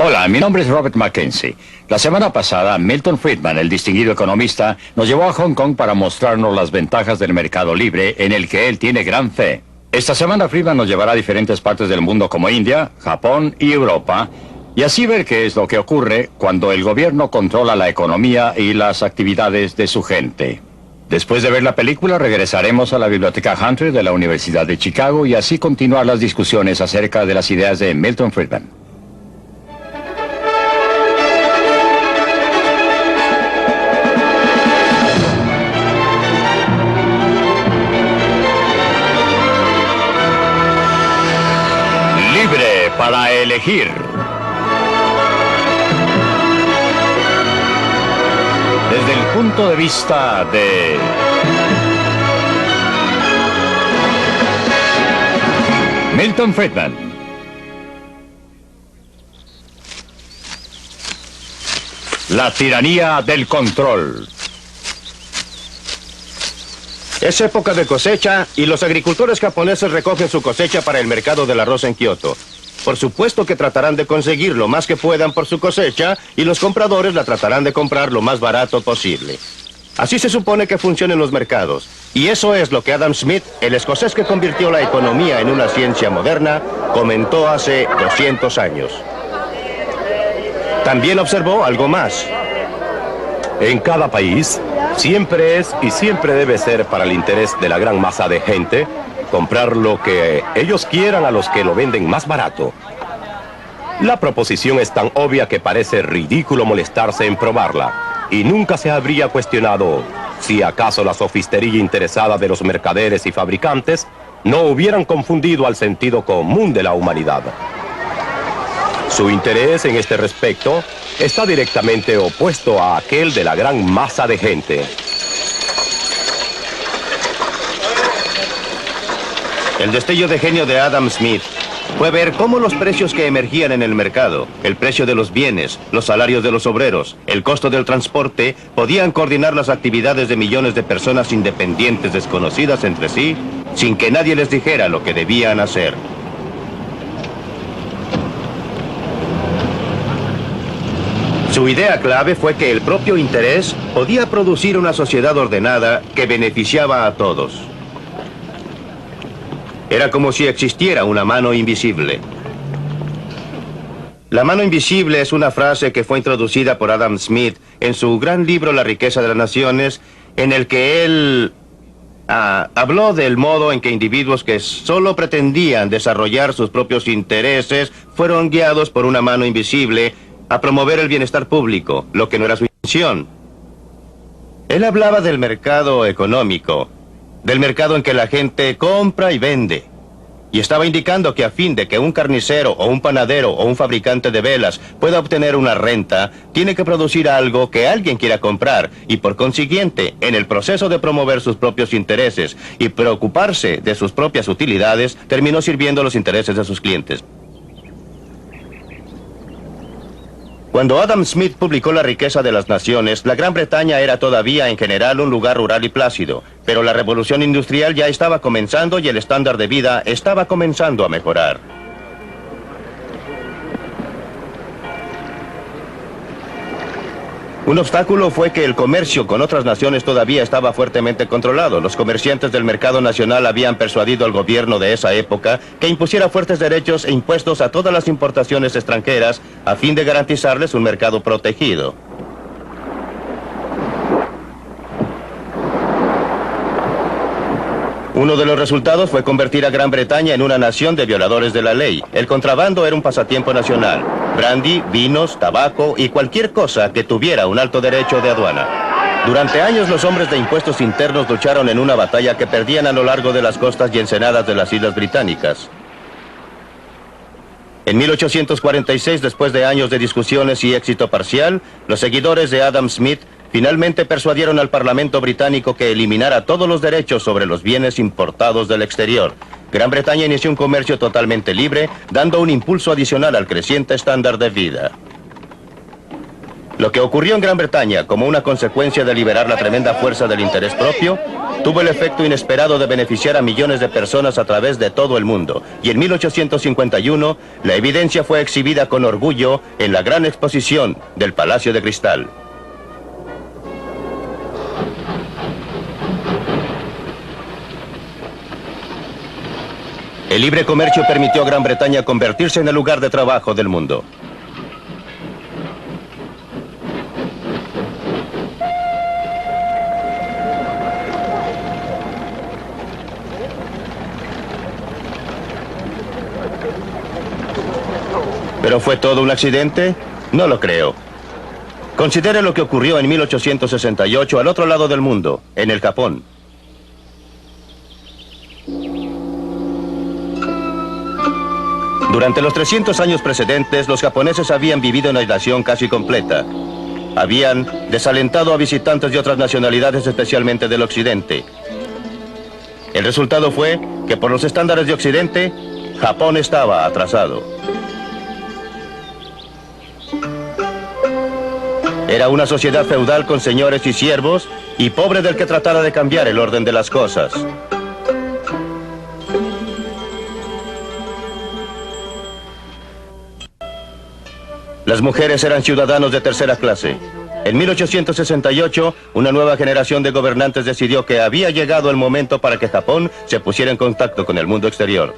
Hola, mi nombre es Robert Mackenzie. La semana pasada, Milton Friedman, el distinguido economista, nos llevó a Hong Kong para mostrarnos las ventajas del mercado libre en el que él tiene gran fe. Esta semana Friedman nos llevará a diferentes partes del mundo como India, Japón y Europa, y así ver qué es lo que ocurre cuando el gobierno controla la economía y las actividades de su gente. Después de ver la película, regresaremos a la Biblioteca Hunter de la Universidad de Chicago y así continuar las discusiones acerca de las ideas de Milton Friedman. Libre para elegir. Desde el punto de vista de Milton Friedman. La tiranía del control. Es época de cosecha y los agricultores japoneses recogen su cosecha para el mercado del arroz en Kioto. Por supuesto que tratarán de conseguir lo más que puedan por su cosecha y los compradores la tratarán de comprar lo más barato posible. Así se supone que funcionan los mercados. Y eso es lo que Adam Smith, el escocés que convirtió la economía en una ciencia moderna, comentó hace 200 años. También observó algo más. En cada país, siempre es y siempre debe ser para el interés de la gran masa de gente comprar lo que ellos quieran a los que lo venden más barato. La proposición es tan obvia que parece ridículo molestarse en probarla, y nunca se habría cuestionado si acaso la sofistería interesada de los mercaderes y fabricantes no hubieran confundido al sentido común de la humanidad. Su interés en este respecto está directamente opuesto a aquel de la gran masa de gente. El destello de genio de Adam Smith fue ver cómo los precios que emergían en el mercado, el precio de los bienes, los salarios de los obreros, el costo del transporte, podían coordinar las actividades de millones de personas independientes desconocidas entre sí, sin que nadie les dijera lo que debían hacer. Su idea clave fue que el propio interés podía producir una sociedad ordenada que beneficiaba a todos. Era como si existiera una mano invisible. La mano invisible es una frase que fue introducida por Adam Smith en su gran libro La riqueza de las naciones, en el que él habló del modo en que individuos que solo pretendían desarrollar sus propios intereses fueron guiados por una mano invisible a promover el bienestar público, lo que no era su intención. Él hablaba del mercado económico, del mercado en que la gente compra y vende. Y estaba indicando que a fin de que un carnicero o un panadero o un fabricante de velas pueda obtener una renta, tiene que producir algo que alguien quiera comprar y por consiguiente, en el proceso de promover sus propios intereses y preocuparse de sus propias utilidades, terminó sirviendo los intereses de sus clientes. Cuando Adam Smith publicó La riqueza de las naciones, la Gran Bretaña era todavía en general un lugar rural y plácido, pero la revolución industrial ya estaba comenzando y el estándar de vida estaba comenzando a mejorar. Un obstáculo fue que el comercio con otras naciones todavía estaba fuertemente controlado. Los comerciantes del mercado nacional habían persuadido al gobierno de esa época que impusiera fuertes derechos e impuestos a todas las importaciones extranjeras a fin de garantizarles un mercado protegido. Uno de los resultados fue convertir a Gran Bretaña en una nación de violadores de la ley. El contrabando era un pasatiempo nacional. Brandy, vinos, tabaco y cualquier cosa que tuviera un alto derecho de aduana. Durante años los hombres de impuestos internos lucharon en una batalla que perdían a lo largo de las costas y ensenadas de las Islas Británicas. En 1846, después de años de discusiones y éxito parcial, los seguidores de Adam Smith finalmente persuadieron al Parlamento británico que eliminara todos los derechos sobre los bienes importados del exterior. Gran Bretaña inició un comercio totalmente libre, dando un impulso adicional al creciente estándar de vida. Lo que ocurrió en Gran Bretaña como una consecuencia de liberar la tremenda fuerza del interés propio, tuvo el efecto inesperado de beneficiar a millones de personas a través de todo el mundo. Y en 1851, la evidencia fue exhibida con orgullo en la gran exposición del Palacio de Cristal. El libre comercio permitió a Gran Bretaña convertirse en el lugar de trabajo del mundo. ¿Pero fue todo un accidente? No lo creo. Considere lo que ocurrió en 1868 al otro lado del mundo, en el Japón. Durante los 300 años precedentes, los japoneses habían vivido en aislación casi completa. Habían desalentado a visitantes de otras nacionalidades, especialmente del occidente. El resultado fue que, por los estándares de occidente, Japón estaba atrasado. Era una sociedad feudal con señores y siervos, y pobre del que tratara de cambiar el orden de las cosas. Las mujeres eran ciudadanos de tercera clase. En 1868, una nueva generación de gobernantes decidió que había llegado el momento para que Japón se pusiera en contacto con el mundo exterior.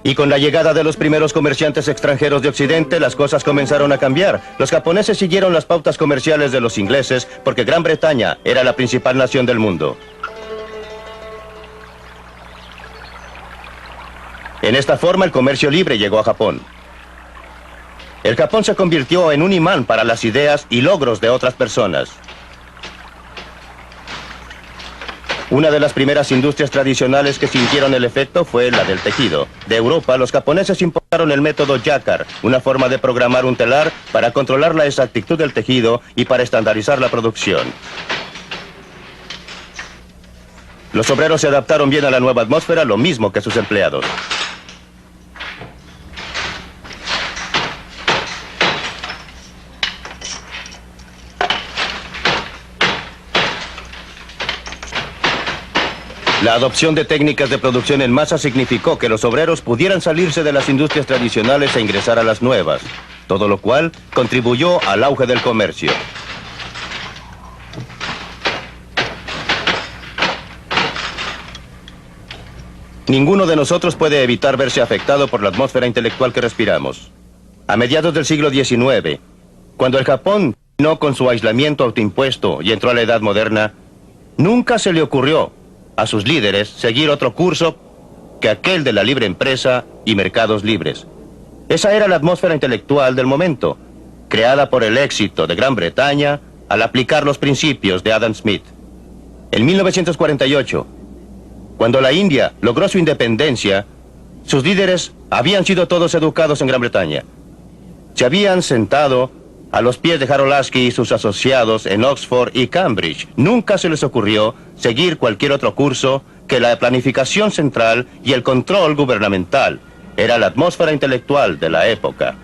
Y con la llegada de los primeros comerciantes extranjeros de Occidente, las cosas comenzaron a cambiar. Los japoneses siguieron las pautas comerciales de los ingleses porque Gran Bretaña era la principal nación del mundo. En esta forma, el comercio libre llegó a Japón. El Japón se convirtió en un imán para las ideas y logros de otras personas. Una de las primeras industrias tradicionales que sintieron el efecto fue la del tejido. De Europa, los japoneses importaron el método Jacquard, una forma de programar un telar para controlar la exactitud del tejido y para estandarizar la producción. Los obreros se adaptaron bien a la nueva atmósfera, lo mismo que sus empleados. La adopción de técnicas de producción en masa significó que los obreros pudieran salirse de las industrias tradicionales e ingresar a las nuevas, todo lo cual contribuyó al auge del comercio. Ninguno de nosotros puede evitar verse afectado por la atmósfera intelectual que respiramos. A mediados del siglo XIX, cuando el Japón terminó con su aislamiento autoimpuesto y entró a la Edad Moderna, nunca se le ocurrió a sus líderes seguir otro curso que aquel de la libre empresa y mercados libres. Esa era la atmósfera intelectual del momento, creada por el éxito de Gran Bretaña al aplicar los principios de Adam Smith. En 1948, cuando la India logró su independencia, sus líderes habían sido todos educados en Gran Bretaña. Se habían sentado a los pies de Harold Lasky y sus asociados en Oxford y Cambridge. Nunca se les ocurrió seguir cualquier otro curso que la planificación central y el control gubernamental. Era la atmósfera intelectual de la época.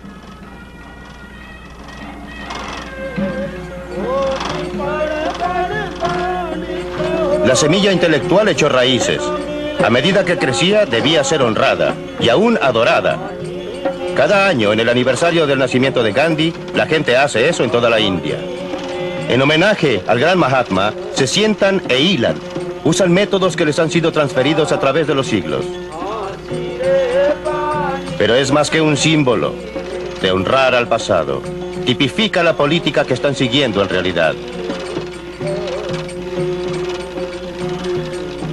La semilla intelectual echó raíces. A medida que crecía, debía ser honrada y aún adorada. Cada año, en el aniversario del nacimiento de Gandhi, la gente hace eso en toda la India. En homenaje al gran Mahatma, se sientan e hilan. Usan métodos que les han sido transferidos a través de los siglos. Pero es más que un símbolo de honrar al pasado. Tipifica la política que están siguiendo en realidad.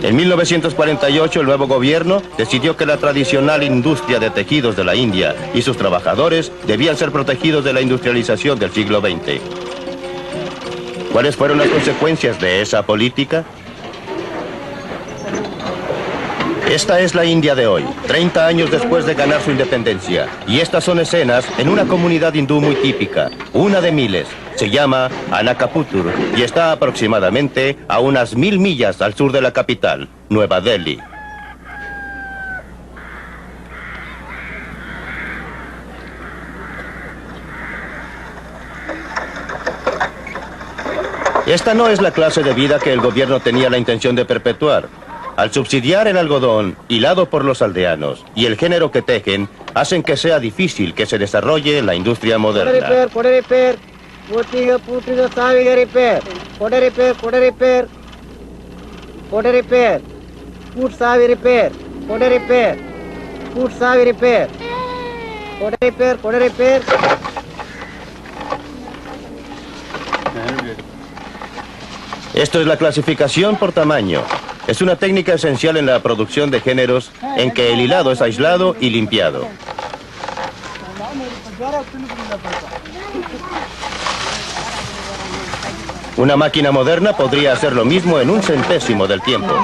En 1948, el nuevo gobierno decidió que la tradicional industria de tejidos de la India y sus trabajadores debían ser protegidos de la industrialización del siglo XX. ¿Cuáles fueron las consecuencias de esa política? Esta es la India de hoy, 30 años después de ganar su independencia. Y estas son escenas en una comunidad hindú muy típica, una de miles. Se llama Anakaputur y está aproximadamente a unas 1000 millas al sur de la capital, Nueva Delhi. Esta no es la clase de vida que el gobierno tenía la intención de perpetuar. Al subsidiar el algodón, hilado por los aldeanos, y el género que tejen, hacen que sea difícil que se desarrolle la industria moderna. Esto es la clasificación por tamaño. Es una técnica esencial en la producción de géneros en que el hilado es aislado y limpiado. Una máquina moderna podría hacer lo mismo en 1/100º del tiempo.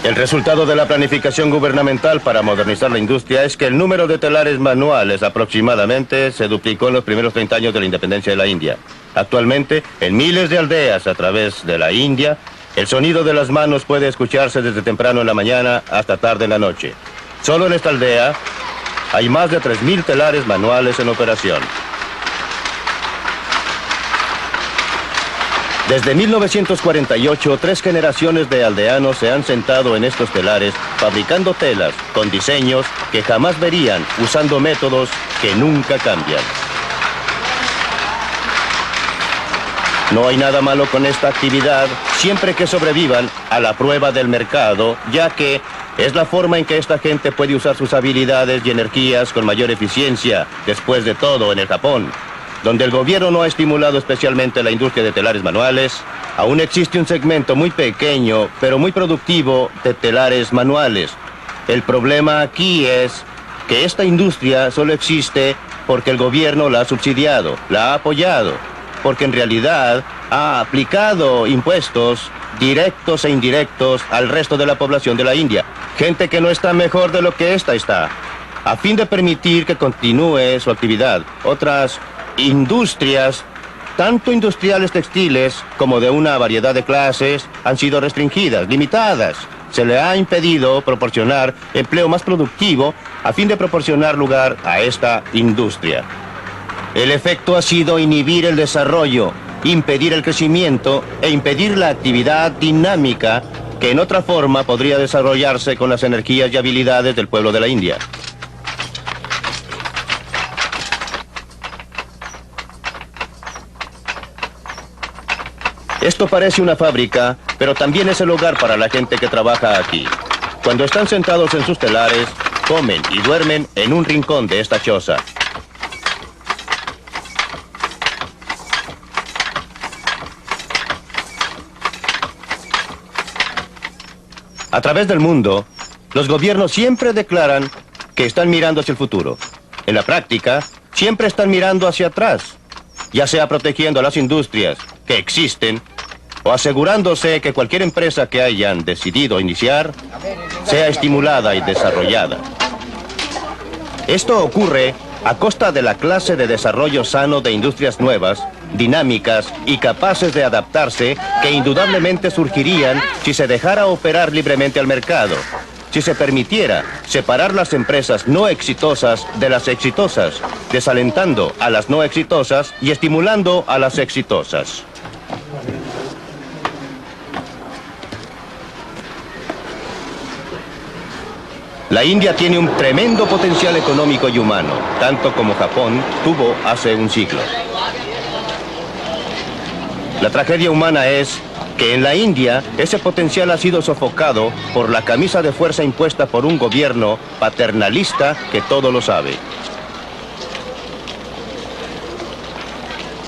El resultado de la planificación gubernamental para modernizar la industria es que el número de telares manuales aproximadamente se duplicó en los primeros 30 años de la independencia de la India. Actualmente, en miles de aldeas a través de la India, el sonido de las manos puede escucharse desde temprano en la mañana hasta tarde en la noche. Solo en esta aldea hay más de 3.000 telares manuales en operación. Desde 1948, 3 generaciones de aldeanos se han sentado en estos telares fabricando telas con diseños que jamás verían, usando métodos que nunca cambian. No hay nada malo con esta actividad, siempre que sobrevivan a la prueba del mercado, ya que es la forma en que esta gente puede usar sus habilidades y energías con mayor eficiencia. Después de todo, en el Japón, donde el gobierno no ha estimulado especialmente la industria de telares manuales, aún existe un segmento muy pequeño, pero muy productivo de telares manuales. El problema aquí es que esta industria solo existe porque el gobierno la ha subsidiado, la ha apoyado, porque en realidad ha aplicado impuestos directos e indirectos al resto de la población de la India. Gente que no está mejor de lo que esta está, a fin de permitir que continúe su actividad. Otras industrias, tanto industriales textiles como de una variedad de clases, han sido restringidas, limitadas. Se le ha impedido proporcionar empleo más productivo a fin de proporcionar lugar a esta industria. El efecto ha sido inhibir el desarrollo, impedir el crecimiento e impedir la actividad dinámica que en otra forma podría desarrollarse con las energías y habilidades del pueblo de la India. Esto parece una fábrica, pero también es el hogar para la gente que trabaja aquí. Cuando están sentados en sus telares, comen y duermen en un rincón de esta choza. A través del mundo, los gobiernos siempre declaran que están mirando hacia el futuro. En la práctica, siempre están mirando hacia atrás, ya sea protegiendo a las industrias que existen o asegurándose que cualquier empresa que hayan decidido iniciar sea estimulada y desarrollada. Esto ocurre a costa de la clase de desarrollo sano de industrias nuevas, dinámicas y capaces de adaptarse que indudablemente surgirían si se dejara operar libremente al mercado, si se permitiera separar las empresas no exitosas de las exitosas, desalentando a las no exitosas y estimulando a las exitosas. La India tiene un tremendo potencial económico y humano, tanto como Japón tuvo hace un siglo. La tragedia humana es que en la India ese potencial ha sido sofocado por la camisa de fuerza impuesta por un gobierno paternalista que todo lo sabe.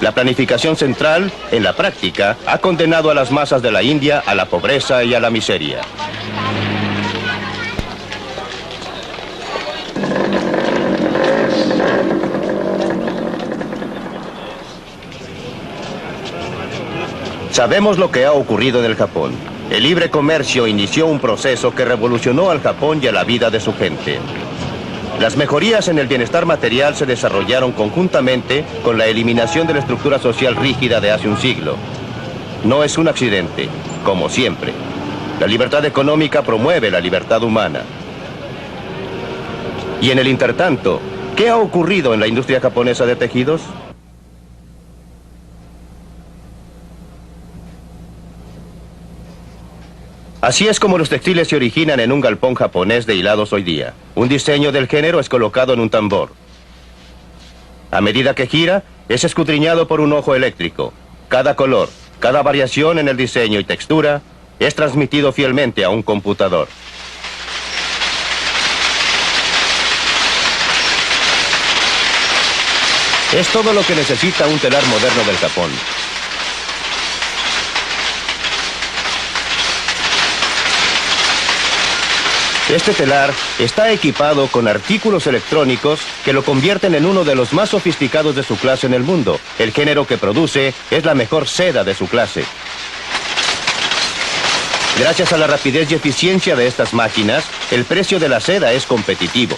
La planificación central, en la práctica, ha condenado a las masas de la India a la pobreza y a la miseria. Sabemos lo que ha ocurrido en el Japón. El libre comercio inició un proceso que revolucionó al Japón y a la vida de su gente. Las mejorías en el bienestar material se desarrollaron conjuntamente con la eliminación de la estructura social rígida de hace un siglo. No es un accidente, como siempre. La libertad económica promueve la libertad humana. Y en el intertanto, ¿qué ha ocurrido en la industria japonesa de tejidos? Así es como los textiles se originan en un galpón japonés de hilados hoy día. Un diseño del género es colocado en un tambor. A medida que gira, es escudriñado por un ojo eléctrico. Cada color, cada variación en el diseño y textura es transmitido fielmente a un computador. Es todo lo que necesita un telar moderno del Japón. Este telar está equipado con artículos electrónicos que lo convierten en uno de los más sofisticados de su clase en el mundo. El género que produce es la mejor seda de su clase. Gracias a la rapidez y eficiencia de estas máquinas, el precio de la seda es competitivo.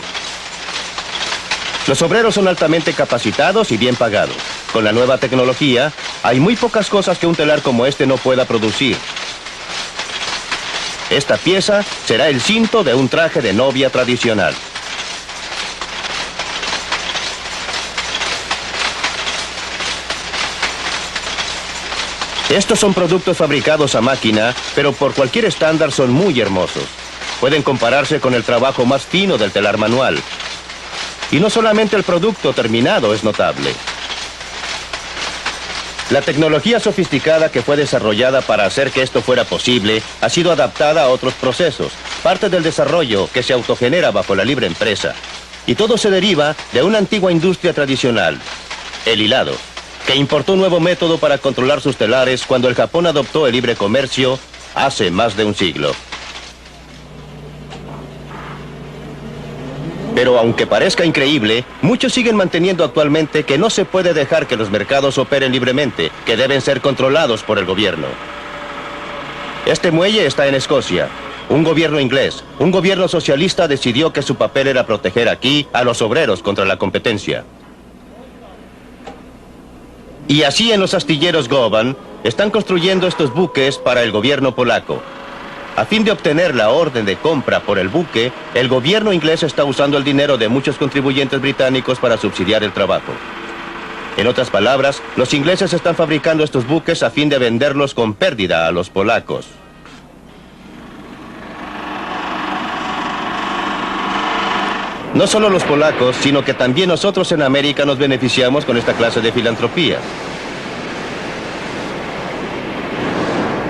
Los obreros son altamente capacitados y bien pagados. Con la nueva tecnología, hay muy pocas cosas que un telar como este no pueda producir. Esta pieza será el cinto de un traje de novia tradicional. Estos son productos fabricados a máquina, pero por cualquier estándar son muy hermosos. Pueden compararse con el trabajo más fino del telar manual. Y no solamente el producto terminado es notable. La tecnología sofisticada que fue desarrollada para hacer que esto fuera posible ha sido adaptada a otros procesos, parte del desarrollo que se autogenera bajo la libre empresa. Y todo se deriva de una antigua industria tradicional, el hilado, que importó un nuevo método para controlar sus telares cuando el Japón adoptó el libre comercio hace más de un siglo. Pero aunque parezca increíble, muchos siguen manteniendo actualmente que no se puede dejar que los mercados operen libremente, que deben ser controlados por el gobierno. Este muelle está en Escocia. Un gobierno inglés, un gobierno socialista decidió que su papel era proteger aquí a los obreros contra la competencia. Y así en los astilleros Govan están construyendo estos buques para el gobierno polaco. A fin de obtener la orden de compra por el buque, el gobierno inglés está usando el dinero de muchos contribuyentes británicos para subsidiar el trabajo. En otras palabras, los ingleses están fabricando estos buques a fin de venderlos con pérdida a los polacos. No solo los polacos, sino que también nosotros en América nos beneficiamos con esta clase de filantropía.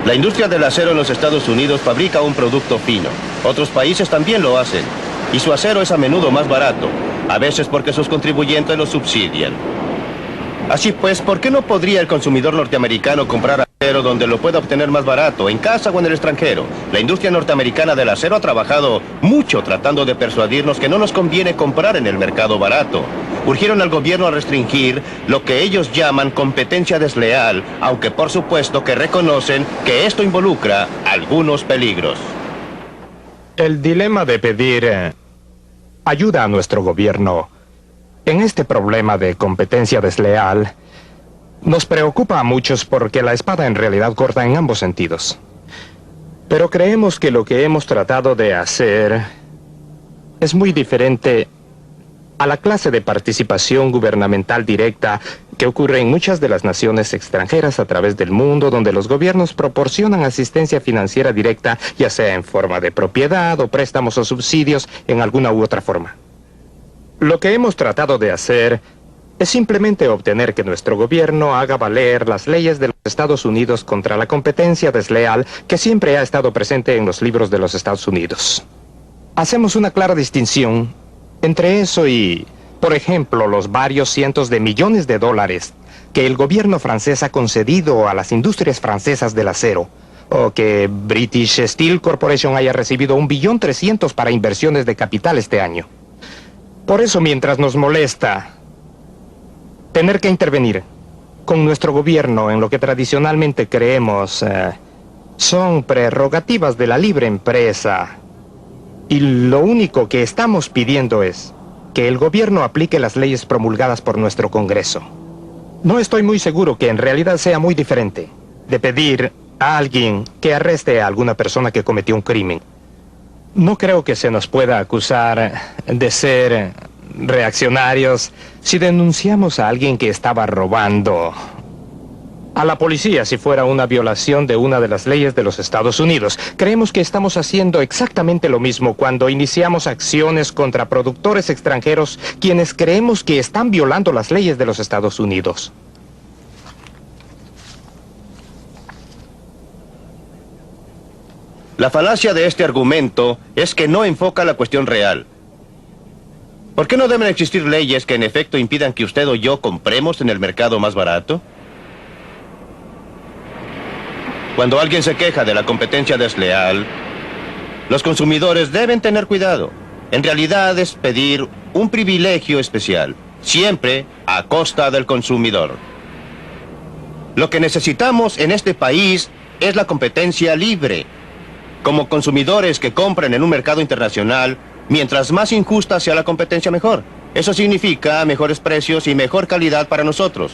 La industria del acero en los Estados Unidos fabrica un producto fino. Otros países también lo hacen. Y su acero es a menudo más barato, a veces porque sus contribuyentes lo subsidian. Así pues, ¿por qué no podría el consumidor norteamericano comprar acero donde lo pueda obtener más barato, en casa o en el extranjero? La industria norteamericana del acero ha trabajado mucho tratando de persuadirnos que no nos conviene comprar en el mercado barato. Urgieron al gobierno a restringir lo que ellos llaman competencia desleal, aunque por supuesto que reconocen que esto involucra algunos peligros. El dilema de pedir ayuda a nuestro gobierno en este problema de competencia desleal nos preocupa a muchos porque la espada en realidad corta en ambos sentidos. Pero creemos que lo que hemos tratado de hacer es muy diferente a la clase de participación gubernamental directa que ocurre en muchas de las naciones extranjeras a través del mundo, donde los gobiernos proporcionan asistencia financiera directa, ya sea en forma de propiedad o préstamos o subsidios en alguna u otra forma. Lo que hemos tratado de hacer es simplemente obtener que nuestro gobierno haga valer las leyes de los Estados Unidos contra la competencia desleal que siempre ha estado presente en los libros de los Estados Unidos. Hacemos una clara distinción entre eso y, por ejemplo, los varios cientos de millones de dólares que el gobierno francés ha concedido a las industrias francesas del acero, o que British Steel Corporation haya recibido 1.3 billones para inversiones de capital este año. Por eso, mientras nos molesta tener que intervenir con nuestro gobierno en lo que tradicionalmente creemos son prerrogativas de la libre empresa, y lo único que estamos pidiendo es que el gobierno aplique las leyes promulgadas por nuestro Congreso. No estoy muy seguro que en realidad sea muy diferente de pedir a alguien que arreste a alguna persona que cometió un crimen. No creo que se nos pueda acusar de ser reaccionarios si denunciamos a alguien que estaba robando a la policía si fuera una violación de una de las leyes de los Estados Unidos. Creemos que estamos haciendo exactamente lo mismo cuando iniciamos acciones contra productores extranjeros quienes creemos que están violando las leyes de los Estados Unidos. La falacia de este argumento es que no enfoca la cuestión real. ¿Por qué no deben existir leyes que en efecto impidan que usted o yo compremos en el mercado más barato? Cuando alguien se queja de la competencia desleal, los consumidores deben tener cuidado. En realidad es pedir un privilegio especial, siempre a costa del consumidor. Lo que necesitamos en este país es la competencia libre. Como consumidores que compren en un mercado internacional, mientras más injusta sea la competencia, mejor. Eso significa mejores precios y mejor calidad para nosotros.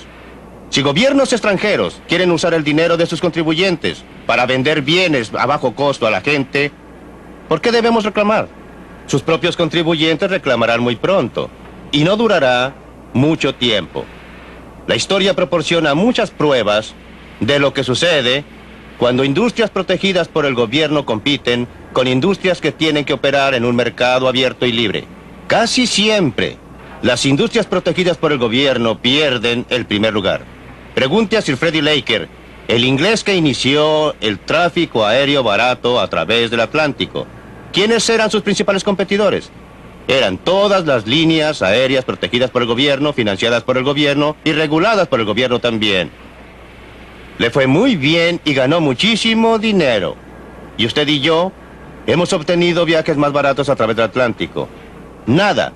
Si gobiernos extranjeros quieren usar el dinero de sus contribuyentes para vender bienes a bajo costo a la gente, ¿por qué debemos reclamar? Sus propios contribuyentes reclamarán muy pronto, y no durará mucho tiempo. La historia proporciona muchas pruebas de lo que sucede cuando industrias protegidas por el gobierno compiten con industrias que tienen que operar en un mercado abierto y libre. Casi siempre, las industrias protegidas por el gobierno pierden el primer lugar. Pregunte a Sir Freddie Laker, el inglés que inició el tráfico aéreo barato a través del Atlántico. ¿Quiénes eran sus principales competidores? Eran todas las líneas aéreas protegidas por el gobierno, financiadas por el gobierno y reguladas por el gobierno también. Le fue muy bien y ganó muchísimo dinero. Y usted y yo hemos obtenido viajes más baratos a través del Atlántico. Nada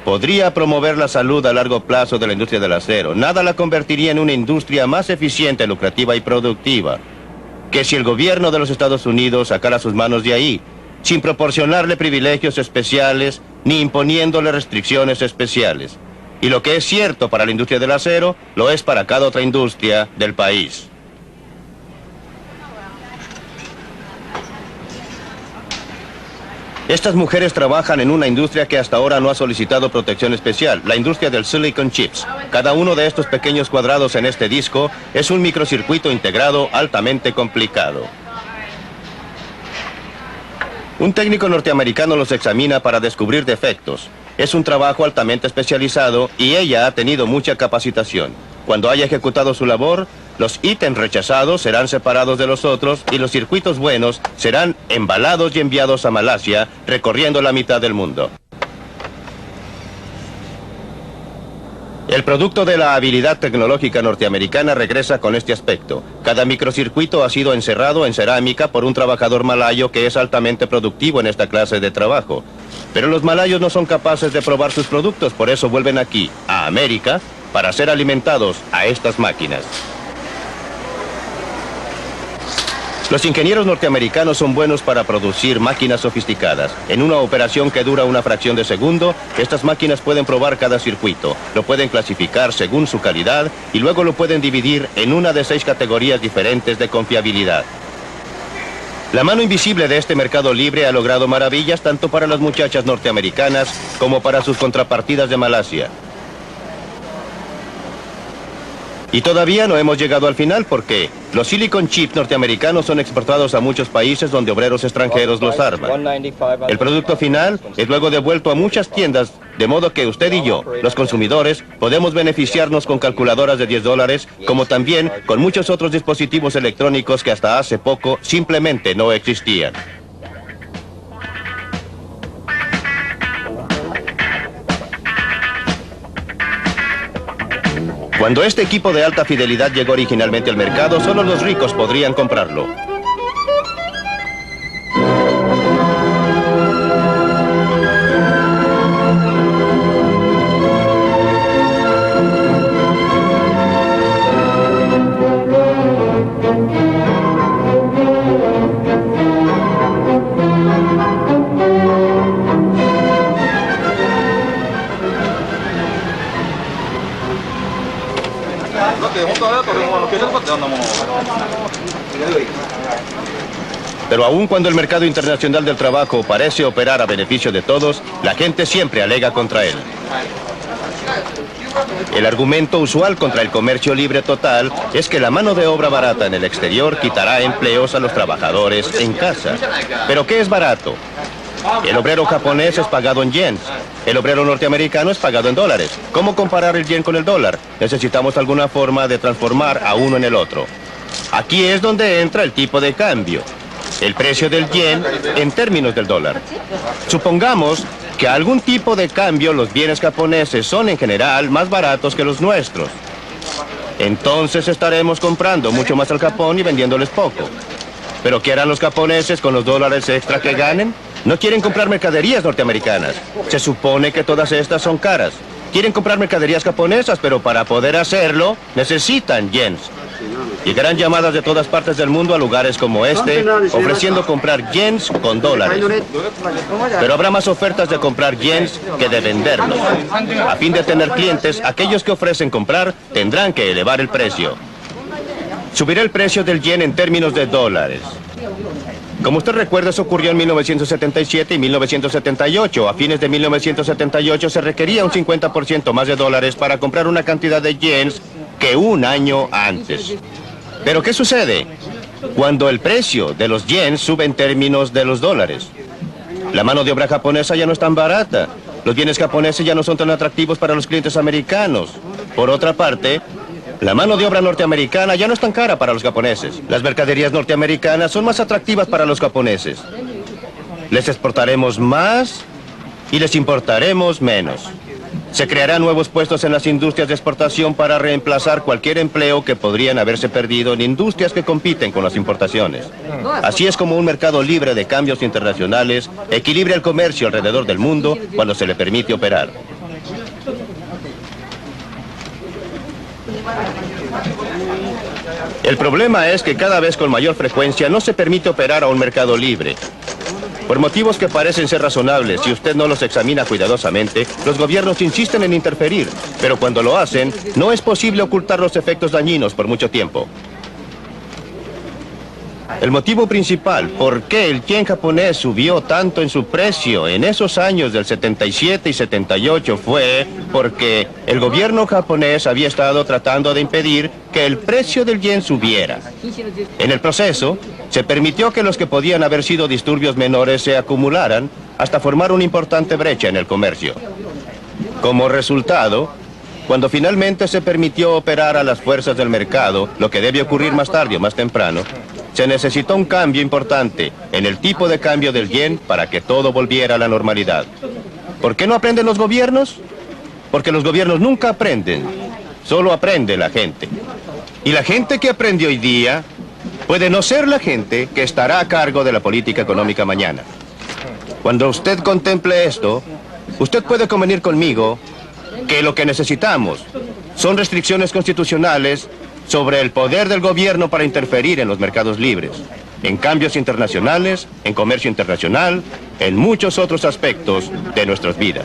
podría promover la salud a largo plazo de la industria del acero. Nada la convertiría en una industria más eficiente, lucrativa y productiva que si el gobierno de los Estados Unidos sacara sus manos de ahí, sin proporcionarle privilegios especiales ni imponiéndole restricciones especiales. Y lo que es cierto para la industria del acero, lo es para cada otra industria del país. Estas mujeres trabajan en una industria que hasta ahora no ha solicitado protección especial, la industria del silicon chips. Cada uno de estos pequeños cuadrados en este disco es un microcircuito integrado altamente complicado. Un técnico norteamericano los examina para descubrir defectos. Es un trabajo altamente especializado y ella ha tenido mucha capacitación. Cuando haya ejecutado su labor, los ítems rechazados serán separados de los otros y los circuitos buenos serán embalados y enviados a Malasia, recorriendo la mitad del mundo. El producto de la habilidad tecnológica norteamericana regresa con este aspecto. Cada microcircuito ha sido encerrado en cerámica por un trabajador malayo que es altamente productivo en esta clase de trabajo. Pero los malayos no son capaces de probar sus productos, por eso vuelven aquí, a América, para ser alimentados a estas máquinas. Los ingenieros norteamericanos son buenos para producir máquinas sofisticadas. En una operación que dura una fracción de segundo, estas máquinas pueden probar cada circuito, lo pueden clasificar según su calidad y luego lo pueden dividir en una de 6 categorías diferentes de confiabilidad. La mano invisible de este mercado libre ha logrado maravillas tanto para las muchachas norteamericanas como para sus contrapartidas de Malasia. Y todavía no hemos llegado al final porque los silicon chips norteamericanos son exportados a muchos países donde obreros extranjeros los arman. El producto final es luego devuelto a muchas tiendas, de modo que usted y yo, los consumidores, podemos beneficiarnos con calculadoras de $10, como también con muchos otros dispositivos electrónicos que hasta hace poco simplemente no existían. Cuando este equipo de alta fidelidad llegó originalmente al mercado, solo los ricos podrían comprarlo. Pero aun cuando el mercado internacional del trabajo parece operar a beneficio de todos, la gente siempre alega contra él. El argumento usual contra el comercio libre total es que la mano de obra barata en el exterior quitará empleos a los trabajadores en casa. ¿Pero qué es barato? El obrero japonés es pagado en yens. El obrero norteamericano es pagado en dólares. ¿Cómo comparar el yen con el dólar? Necesitamos alguna forma de transformar a uno en el otro. Aquí es donde entra el tipo de cambio. El precio del yen en términos del dólar. Supongamos que a algún tipo de cambio los bienes japoneses son en general más baratos que los nuestros. Entonces estaremos comprando mucho más al Japón y vendiéndoles poco. ¿Pero qué harán los japoneses con los dólares extra que ganen? No quieren comprar mercaderías norteamericanas. Se supone que todas estas son caras. Quieren comprar mercaderías japonesas, pero para poder hacerlo necesitan yens. Llegarán llamadas de todas partes del mundo a lugares como este, ofreciendo comprar yens con dólares. Pero habrá más ofertas de comprar yens que de venderlos. A fin de tener clientes, aquellos que ofrecen comprar tendrán que elevar el precio. Subirá el precio del yen en términos de dólares. Como usted recuerda, eso ocurrió en 1977 y 1978. A fines de 1978 se requería un 50% más de dólares para comprar una cantidad de yens que un año antes. ¿Pero qué sucede cuando el precio de los yens sube en términos de los dólares? La mano de obra japonesa ya no es tan barata. Los bienes japoneses ya no son tan atractivos para los clientes americanos. Por otra parte, la mano de obra norteamericana ya no es tan cara para los japoneses. Las mercaderías norteamericanas son más atractivas para los japoneses. Les exportaremos más y les importaremos menos. Se crearán nuevos puestos en las industrias de exportación para reemplazar cualquier empleo que podrían haberse perdido en industrias que compiten con las importaciones. Así es como un mercado libre de cambios internacionales equilibra el comercio alrededor del mundo cuando se le permite operar. El problema es que cada vez con mayor frecuencia no se permite operar a un mercado libre. Por motivos que parecen ser razonables, si usted no los examina cuidadosamente, los gobiernos insisten en interferir, pero cuando lo hacen, no es posible ocultar los efectos dañinos por mucho tiempo. El motivo principal por qué el yen japonés subió tanto en su precio en esos años del 77 y 78 fue porque el gobierno japonés había estado tratando de impedir que el precio del yen subiera. En el proceso, se permitió que los que podían haber sido disturbios menores se acumularan hasta formar una importante brecha en el comercio. Como resultado, cuando finalmente se permitió operar a las fuerzas del mercado, lo que debe ocurrir más tarde o más temprano, se necesitó un cambio importante en el tipo de cambio del yen para que todo volviera a la normalidad. ¿Por qué no aprenden los gobiernos? Porque los gobiernos nunca aprenden, solo aprende la gente. Y la gente que aprende hoy día puede no ser la gente que estará a cargo de la política económica mañana. Cuando usted contemple esto, usted puede convenir conmigo que lo que necesitamos son restricciones constitucionales sobre el poder del gobierno para interferir en los mercados libres, en cambios internacionales, en comercio internacional, en muchos otros aspectos de nuestras vidas.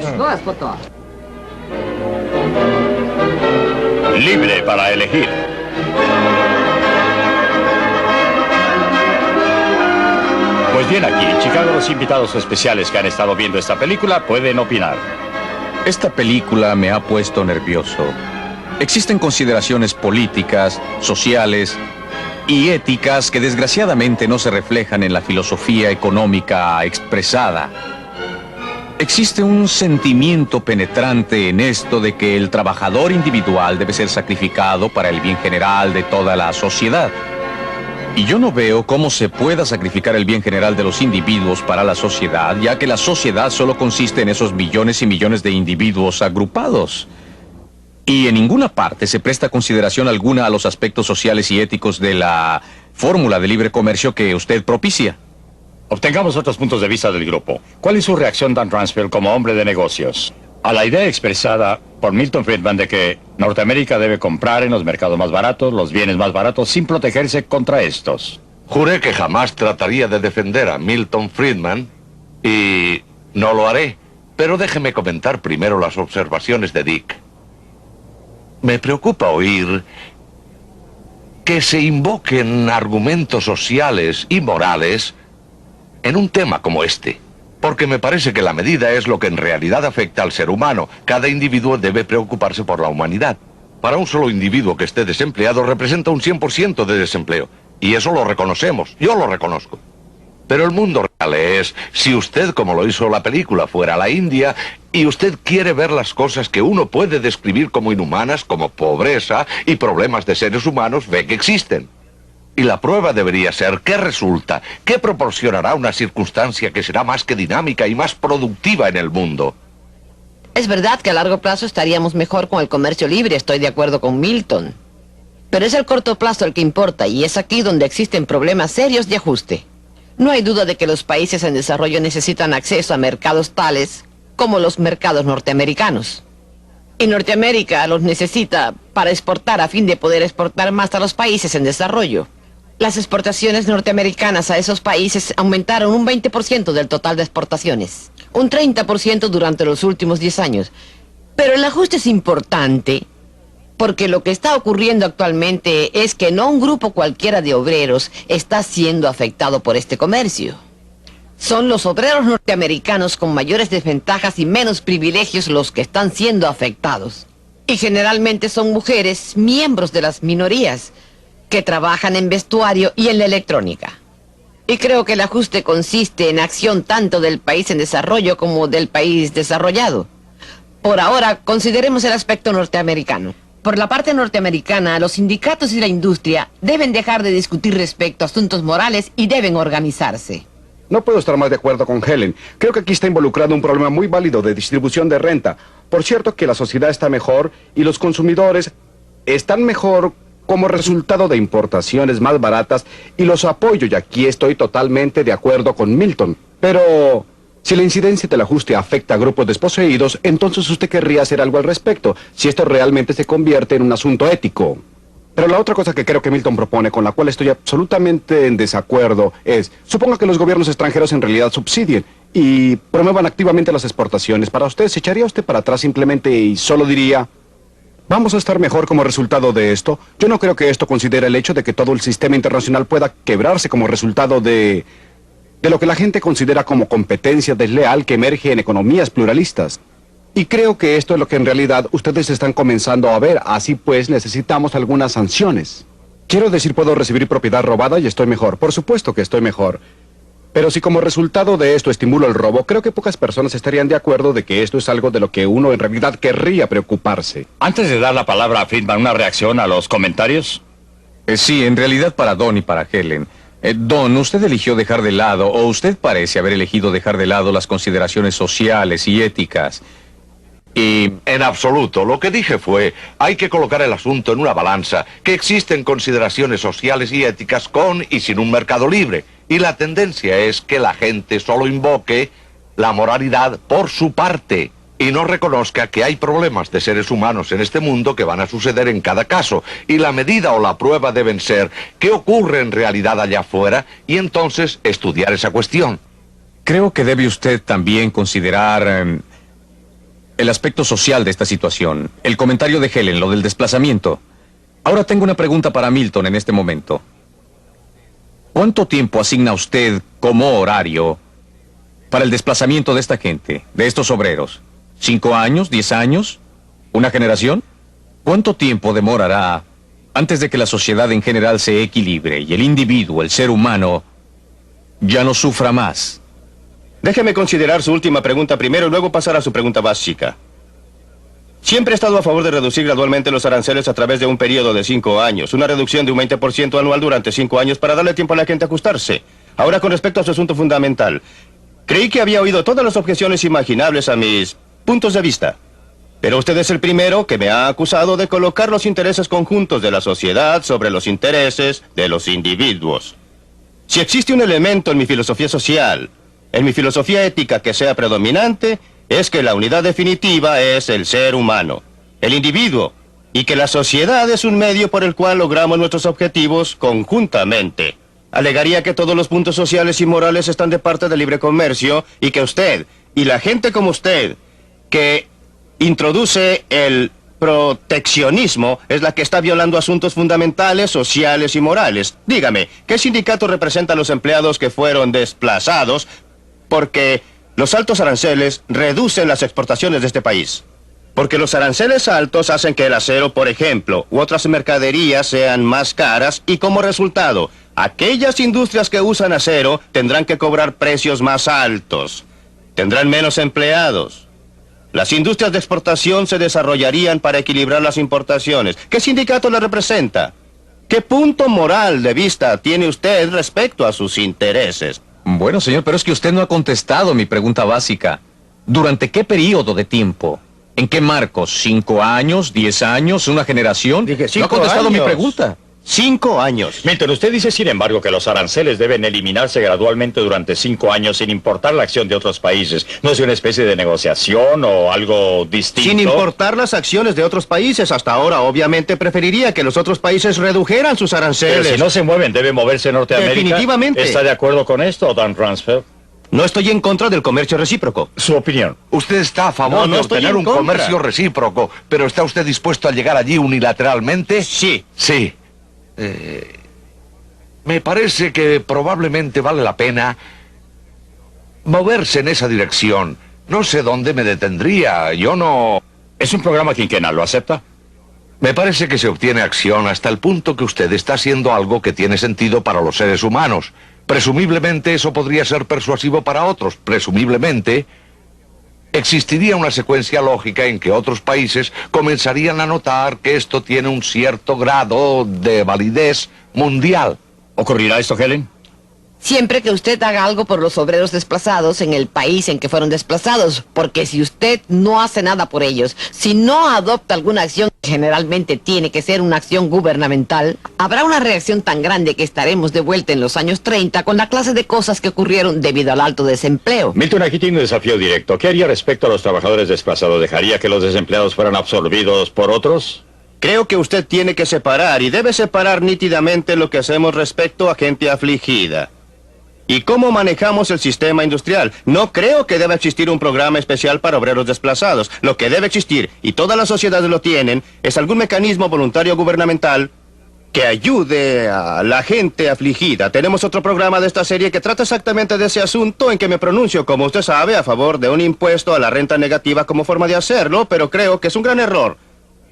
Libre para elegir. Pues bien, aquí en Chicago los invitados especiales que han estado viendo esta película pueden opinar. Esta película me ha puesto nervioso. Existen consideraciones políticas, sociales y éticas que desgraciadamente no se reflejan en la filosofía económica expresada. Existe un sentimiento penetrante en esto de que el trabajador individual debe ser sacrificado para el bien general de toda la sociedad. Y yo no veo cómo se pueda sacrificar el bien general de los individuos para la sociedad, ya que la sociedad solo consiste en esos millones y millones de individuos agrupados. Y en ninguna parte se presta consideración alguna a los aspectos sociales y éticos de la fórmula de libre comercio que usted propicia. Obtengamos otros puntos de vista del grupo. ¿Cuál es su reacción, Dan Ransfield, como hombre de negocios, a la idea expresada por Milton Friedman de que Norteamérica debe comprar en los mercados más baratos los bienes más baratos sin protegerse contra estos? Juré que jamás trataría de defender a Milton Friedman y no lo haré. Pero déjeme comentar primero las observaciones de Dick. Me preocupa oír que se invoquen argumentos sociales y morales en un tema como este. Porque me parece que la medida es lo que en realidad afecta al ser humano. Cada individuo debe preocuparse por la humanidad. Para un solo individuo que esté desempleado representa un 100% de desempleo. Y eso lo reconocemos, yo lo reconozco. Pero el mundo real es, si usted, como lo hizo la película, fuera a la India, y usted quiere ver las cosas que uno puede describir como inhumanas, como pobreza y problemas de seres humanos, ve que existen. Y la prueba debería ser, ¿qué resulta? ¿Qué proporcionará una circunstancia que será más que dinámica y más productiva en el mundo? Es verdad que a largo plazo estaríamos mejor con el comercio libre, estoy de acuerdo con Milton. Pero es el corto plazo el que importa, y es aquí donde existen problemas serios de ajuste. No hay duda de que los países en desarrollo necesitan acceso a mercados tales como los mercados norteamericanos. Y Norteamérica los necesita para exportar a fin de poder exportar más a los países en desarrollo. Las exportaciones norteamericanas a esos países aumentaron un 20% del total de exportaciones, un 30% durante los últimos 10 años. Pero el ajuste es importante porque lo que está ocurriendo actualmente es que no un grupo cualquiera de obreros está siendo afectado por este comercio. Son los obreros norteamericanos con mayores desventajas y menos privilegios los que están siendo afectados. Y generalmente son mujeres, miembros de las minorías, que trabajan en vestuario y en la electrónica. Y creo que el ajuste consiste en acción tanto del país en desarrollo como del país desarrollado. Por ahora, consideremos el aspecto norteamericano. Por la parte norteamericana, los sindicatos y la industria deben dejar de discutir respecto a asuntos morales y deben organizarse. No puedo estar más de acuerdo con Helen. Creo que aquí está involucrado un problema muy válido de distribución de renta. Por cierto que la sociedad está mejor y los consumidores están mejor como resultado de importaciones más baratas y los apoyo, y aquí estoy totalmente de acuerdo con Milton. Pero si la incidencia del ajuste afecta a grupos desposeídos, entonces usted querría hacer algo al respecto, si esto realmente se convierte en un asunto ético. Pero la otra cosa que creo que Milton propone, con la cual estoy absolutamente en desacuerdo, es, suponga que los gobiernos extranjeros en realidad subsidien y promuevan activamente las exportaciones. Para usted, ¿se echaría usted para atrás simplemente y solo diría, vamos a estar mejor como resultado de esto? Yo no creo que esto considere el hecho de que todo el sistema internacional pueda quebrarse como resultado de lo que la gente considera como competencia desleal que emerge en economías pluralistas. Y creo que esto es lo que en realidad ustedes están comenzando a ver. Así pues, necesitamos algunas sanciones. Quiero decir, puedo recibir propiedad robada y estoy mejor. Por supuesto que estoy mejor. Pero si como resultado de esto estimulo el robo, creo que pocas personas estarían de acuerdo de que esto es algo de lo que uno en realidad querría preocuparse. Antes de dar la palabra a Friedman, ¿una reacción a los comentarios? Sí, en realidad para Don y para Helen. Don, usted eligió dejar de lado, o usted parece haber elegido dejar de lado las consideraciones sociales y éticas. Y en absoluto, lo que dije fue, hay que colocar el asunto en una balanza, que existen consideraciones sociales y éticas con y sin un mercado libre. Y la tendencia es que la gente solo invoque la moralidad por su parte y no reconozca que hay problemas de seres humanos en este mundo que van a suceder en cada caso. Y la medida o la prueba deben ser qué ocurre en realidad allá afuera y entonces estudiar esa cuestión. Creo que debe usted también considerar el aspecto social de esta situación. El comentario de Helen, lo del desplazamiento. Ahora tengo una pregunta para Milton en este momento. ¿Cuánto tiempo asigna usted como horario para el desplazamiento de esta gente, de estos obreros? ¿5 años? ¿10 años? ¿Una generación? ¿Cuánto tiempo demorará antes de que la sociedad en general se equilibre y el individuo, el ser humano, ya no sufra más? Déjeme considerar su última pregunta primero y luego pasar a su pregunta básica. Siempre he estado a favor de reducir gradualmente los aranceles a través de un periodo de 5 años. Una reducción de un 20% anual durante 5 años para darle tiempo a la gente a ajustarse. Ahora, con respecto a su asunto fundamental. Creí que había oído todas las objeciones imaginables a mis puntos de vista. Pero usted es el primero que me ha acusado de colocar los intereses conjuntos de la sociedad sobre los intereses de los individuos. Si existe un elemento en mi filosofía social, en mi filosofía ética que sea predominante, es que la unidad definitiva es el ser humano, el individuo, y que la sociedad es un medio por el cual logramos nuestros objetivos conjuntamente. Alegaría que todos los puntos sociales y morales están de parte del libre comercio y que usted, y la gente como usted, que introduce el proteccionismo, es la que está violando asuntos fundamentales, sociales y morales. Dígame, ¿qué sindicato representa a los empleados que fueron desplazados porque Los altos aranceles reducen las exportaciones de este país. Porque los aranceles altos hacen que el acero, por ejemplo, u otras mercaderías sean más caras y como resultado, aquellas industrias que usan acero tendrán que cobrar precios más altos. Tendrán menos empleados. Las industrias de exportación se desarrollarían para equilibrar las importaciones. ¿Qué sindicato le representa? ¿Qué punto moral de vista tiene usted respecto a sus intereses? Bueno, señor, pero es que usted no ha contestado mi pregunta básica. ¿Durante qué periodo de tiempo? ¿En qué marcos? ¿5 años? ¿10 años? ¿Una generación? Dije, no ha 5 contestado mi años. pregunta. 5 años. Milton, usted dice, sin embargo, que los aranceles deben eliminarse gradualmente durante 5 años sin importar la acción de otros países. ¿No es una especie de negociación o algo distinto? Sin importar las acciones de otros países, hasta ahora obviamente preferiría que los otros países redujeran sus aranceles. Pero si no se mueven, debe moverse Norteamérica. Definitivamente. ¿Está de acuerdo con esto, Dan Ransfeld? No estoy en contra del comercio recíproco. Su opinión. Usted está a favor No de estoy obtener en un contra. comercio recíproco, pero ¿está usted dispuesto a llegar allí unilateralmente? Sí. Sí. Me parece que probablemente vale la pena moverse en esa dirección. No sé dónde me detendría. Yo no... Es un programa quinquenal, ¿lo acepta? Me parece que se obtiene acción hasta el punto que usted está haciendo algo que tiene sentido para los seres humanos. Presumiblemente eso podría ser persuasivo para otros. Presumiblemente existiría una secuencia lógica en que otros países comenzarían a notar que esto tiene un cierto grado de validez mundial. ¿Ocurrirá esto, Helen? Siempre que usted haga algo por los obreros desplazados en el país en que fueron desplazados, porque si usted no hace nada por ellos, si no adopta alguna acción, que generalmente tiene que ser una acción gubernamental, habrá una reacción tan grande que estaremos de vuelta en los años 30 con la clase de cosas que ocurrieron debido al alto desempleo. Milton, aquí tiene un desafío directo. ¿Qué haría respecto a los trabajadores desplazados? ¿Dejaría que los desempleados fueran absorbidos por otros? Creo que usted tiene que separar y debe separar nítidamente lo que hacemos respecto a gente afligida. ¿Y cómo manejamos el sistema industrial? No creo que deba existir un programa especial para obreros desplazados. Lo que debe existir, y todas las sociedades lo tienen, es algún mecanismo voluntario gubernamental que ayude a la gente afligida. Tenemos otro programa de esta serie que trata exactamente de ese asunto en que me pronuncio, como usted sabe, a favor de un impuesto a la renta negativa como forma de hacerlo, pero creo que es un gran error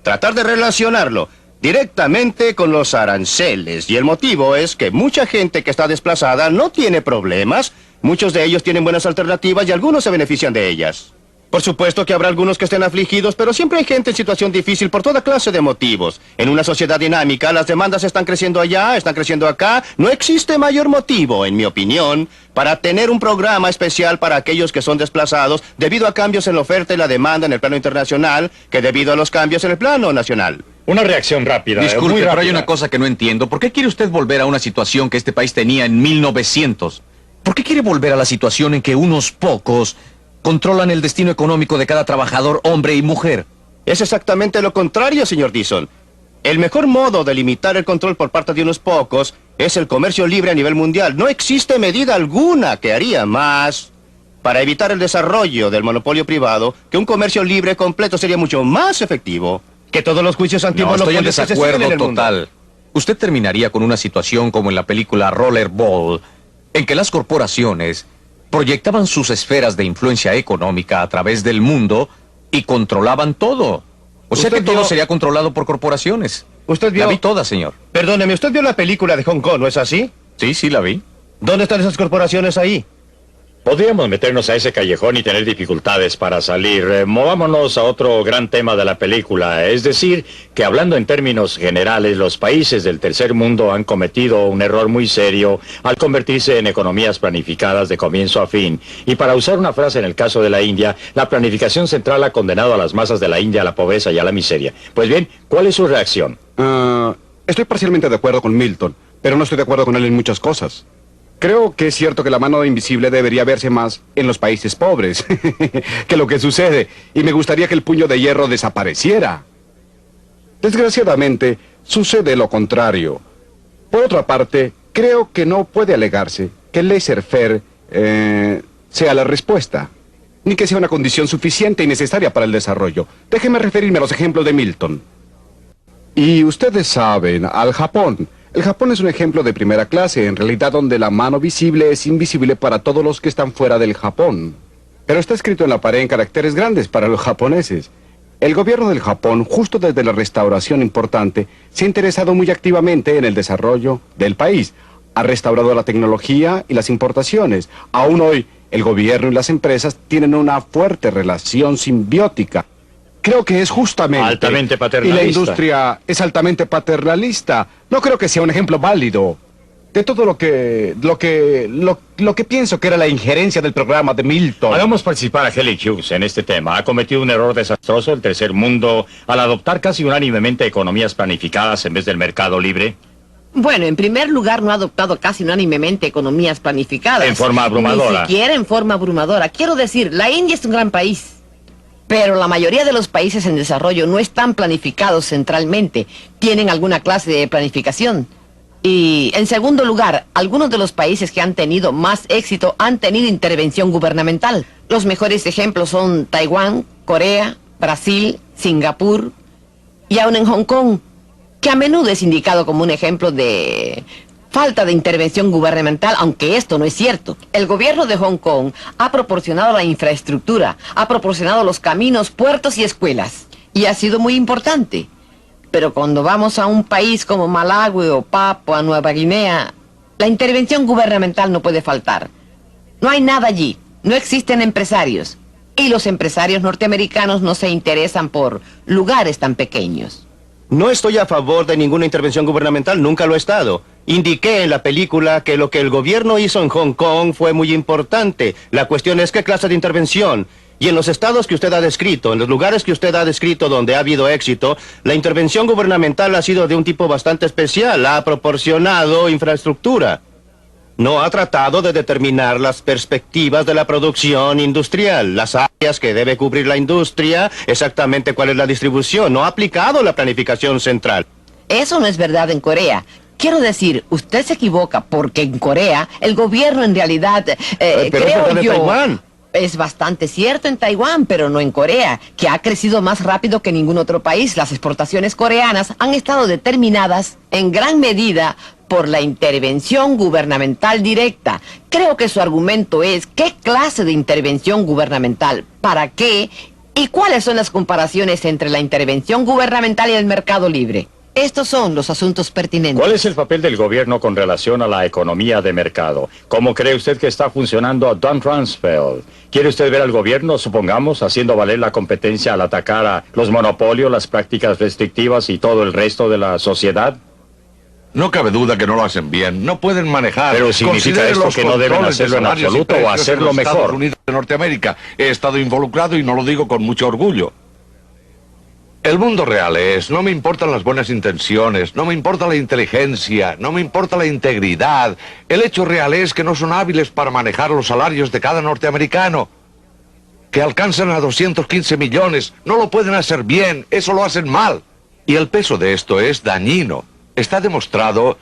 tratar de relacionarlo directamente con los aranceles. Y el motivo es que mucha gente que está desplazada no tiene problemas. Muchos de ellos tienen buenas alternativas y algunos se benefician de ellas. Por supuesto que habrá algunos que estén afligidos, pero siempre hay gente en situación difícil por toda clase de motivos. En una sociedad dinámica, las demandas están creciendo allá, están creciendo acá. No existe mayor motivo, en mi opinión, para tener un programa especial para aquellos que son desplazados debido a cambios en la oferta y la demanda en el plano internacional que debido a los cambios en el plano nacional. Una reacción rápida. Disculpe, muy pero hay rápida. una cosa que no entiendo. ¿Por qué quiere usted volver a una situación que este país tenía en 1900? ¿Por qué quiere volver a la situación en que unos pocos controlan el destino económico de cada trabajador, hombre y mujer? Es exactamente lo contrario, señor Dixon. El mejor modo de limitar el control por parte de unos pocos es el comercio libre a nivel mundial. No existe medida alguna que haría más para evitar el desarrollo del monopolio privado, que un comercio libre completo sería mucho más efectivo que todos los juicios No, estoy en antimonopolios que se siguen desacuerdo en el mundo. total. Usted terminaría con una situación como en la película Rollerball, en que las corporaciones proyectaban sus esferas de influencia económica a través del mundo y controlaban todo. O sea Usted que todo vio- sería controlado por corporaciones. ¿Usted vio? La vi toda, señor. Perdóneme, ¿usted vio la película de Hong Kong, no es así? Sí, sí, la vi. ¿Dónde están esas corporaciones ahí? Podríamos meternos a ese callejón y tener dificultades para salir. Movámonos a otro gran tema de la película. Es decir, que hablando en términos generales, los países del tercer mundo han cometido un error muy serio al convertirse en economías planificadas de comienzo a fin. Y para usar una frase en el caso de la India, la planificación central ha condenado a las masas de la India a la pobreza y a la miseria. Pues bien, ¿cuál es su reacción? Estoy parcialmente de acuerdo con Milton, pero no estoy de acuerdo con él en muchas cosas. Creo que es cierto que la mano invisible debería verse más en los países pobres que lo que sucede, y me gustaría que el puño de hierro desapareciera. Desgraciadamente, sucede lo contrario. Por otra parte, creo que no puede alegarse que el laissez-faire sea la respuesta, ni que sea una condición suficiente y necesaria para el desarrollo. Déjenme referirme a los ejemplos de Milton. Y ustedes saben, al Japón. El Japón es un ejemplo de primera clase, en realidad donde la mano visible es invisible para todos los que están fuera del Japón. pero está escrito en la pared en caracteres grandes para los japoneses. El gobierno del Japón, justo desde la restauración importante, se ha interesado muy activamente en el desarrollo del país. Ha restaurado la tecnología y las importaciones. Aún hoy, el gobierno y las empresas tienen una fuerte relación simbiótica. Creo que es justamente... Altamente paternalista. Y la industria es altamente paternalista. No creo que sea un ejemplo válido de todo lo que pienso que era la injerencia del programa de Milton. Hagamos participar a Helen Hughes en este tema. Ha cometido un error desastroso el tercer mundo al adoptar casi unánimemente economías planificadas en vez del mercado libre. Bueno, en primer lugar, no ha adoptado casi unánimemente economías planificadas. En forma abrumadora. Ni siquiera en forma abrumadora. Quiero decir, la India es un gran país. Pero la mayoría de los países en desarrollo no están planificados centralmente. Tienen alguna clase de planificación. Y, en segundo lugar, algunos de los países que han tenido más éxito han tenido intervención gubernamental. Los mejores ejemplos son Taiwán, Corea, Brasil, Singapur y aún en Hong Kong, que a menudo es indicado como un ejemplo de falta de intervención gubernamental, aunque esto no es cierto. El gobierno de Hong Kong ha proporcionado la infraestructura, ha proporcionado los caminos, puertos y escuelas, y ha sido muy importante. Pero cuando vamos a un país como Malawi o Papua Nueva Guinea, la intervención gubernamental no puede faltar. No hay nada allí, no existen empresarios, y los empresarios norteamericanos no se interesan por lugares tan pequeños. No estoy a favor de ninguna intervención gubernamental, nunca lo he estado. Indiqué en la película que lo que el gobierno hizo en Hong Kong fue muy importante. La cuestión es qué clase de intervención. Y en los estados que usted ha descrito, en los lugares que usted ha descrito donde ha habido éxito, la intervención gubernamental ha sido de un tipo bastante especial. Ha proporcionado infraestructura. No ha tratado de determinar las perspectivas de la producción industrial, las áreas que debe cubrir la industria, exactamente cuál es la distribución. No ha aplicado la planificación central. Eso no es verdad en Corea. Quiero decir, usted se equivoca porque en Corea el gobierno en realidad, pero creo es de yo... Taiwán. Es bastante cierto en Taiwán, pero no en Corea, que ha crecido más rápido que ningún otro país. Las exportaciones coreanas han estado determinadas en gran medida por la intervención gubernamental directa. Creo que su argumento es ¿qué clase de intervención gubernamental? ¿Para qué? ¿Y cuáles son las comparaciones entre la intervención gubernamental y el mercado libre? Estos son los asuntos pertinentes. ¿Cuál es el papel del gobierno con relación a la economía de mercado? ¿Cómo cree usted que está funcionando Don Rumsfeld? ¿Quiere usted ver al gobierno, supongamos, haciendo valer la competencia al atacar a los monopolios, las prácticas restrictivas y todo el resto de la sociedad? No cabe duda que no lo hacen bien. No pueden manejar. Pero significa Considere esto los que no deben controles de hacerlo en salarios y absoluto o precios en hacerlo los mejor. Estados Unidos de Norteamérica. He estado involucrado y no lo digo con mucho orgullo. El mundo real es, no me importan las buenas intenciones, no me importa la inteligencia, no me importa la integridad. El hecho real es que no son hábiles para manejar los salarios de cada norteamericano. Que alcanzan a 215 millones, no lo pueden hacer bien, eso lo hacen mal. Y el peso de esto es dañino. Está demostrado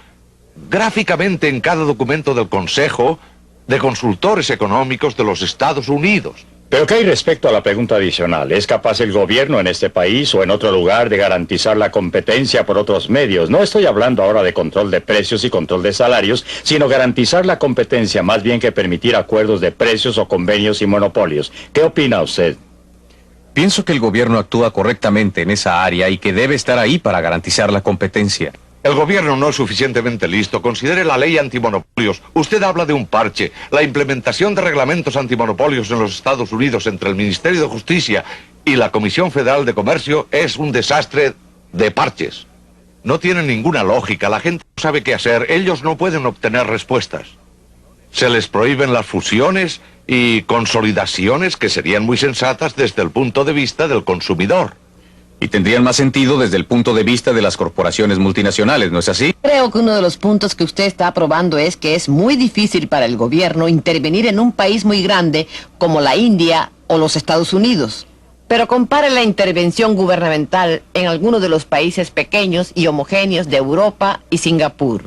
gráficamente en cada documento del Consejo de Consultores Económicos de los Estados Unidos. Pero ¿qué hay respecto a la pregunta adicional? ¿Es capaz el gobierno en este país o en otro lugar de garantizar la competencia por otros medios? No estoy hablando ahora de control de precios y control de salarios, sino garantizar la competencia más bien que permitir acuerdos de precios o convenios y monopolios. ¿Qué opina usted? Pienso que el gobierno actúa correctamente en esa área y que debe estar ahí para garantizar la competencia. El gobierno no es suficientemente listo. Considere la ley antimonopolios. Usted habla de un parche. La implementación de reglamentos antimonopolios en los Estados Unidos entre el Ministerio de Justicia y la Comisión Federal de Comercio es un desastre de parches. No tiene ninguna lógica. La gente no sabe qué hacer. Ellos no pueden obtener respuestas. Se les prohíben las fusiones y consolidaciones que serían muy sensatas desde el punto de vista del consumidor. Y tendrían más sentido desde el punto de vista de las corporaciones multinacionales, ¿no es así? Creo que uno de los puntos que usted está aprobando es que es muy difícil para el gobierno intervenir en un país muy grande como la India o los Estados Unidos. Pero compare la intervención gubernamental en algunos de los países pequeños y homogéneos de Europa y Singapur.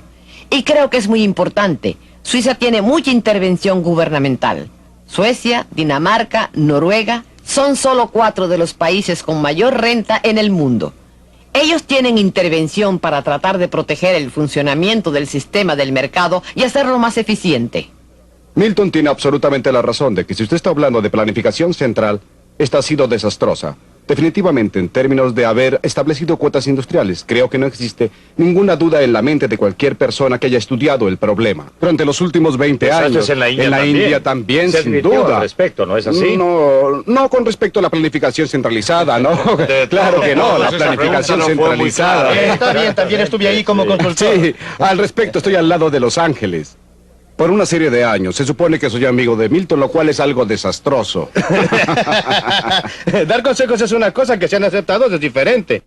Y creo que es muy importante. Suiza tiene mucha intervención gubernamental. Suecia, Dinamarca, Noruega son solo 4 de los países con mayor renta en el mundo. Ellos tienen intervención para tratar de proteger el funcionamiento del sistema del mercado y hacerlo más eficiente. Milton tiene absolutamente la razón de que si usted está hablando de planificación central, esta ha sido desastrosa. Definitivamente, en términos de haber establecido cuotas industriales, creo que no existe ninguna duda en la mente de cualquier persona que haya estudiado el problema. Durante los últimos 20 años, en la India también, sin duda. Al respecto, ¿no es así? No con respecto a la planificación centralizada, ¿no? Claro que no, la planificación centralizada. Está bien, también estuve ahí como consultor. Sí, al respecto estoy al lado de Los Ángeles. Por una serie de años. Se supone que soy amigo de Milton, lo cual es algo desastroso. Dar consejos es una cosa, que sean aceptados es diferente.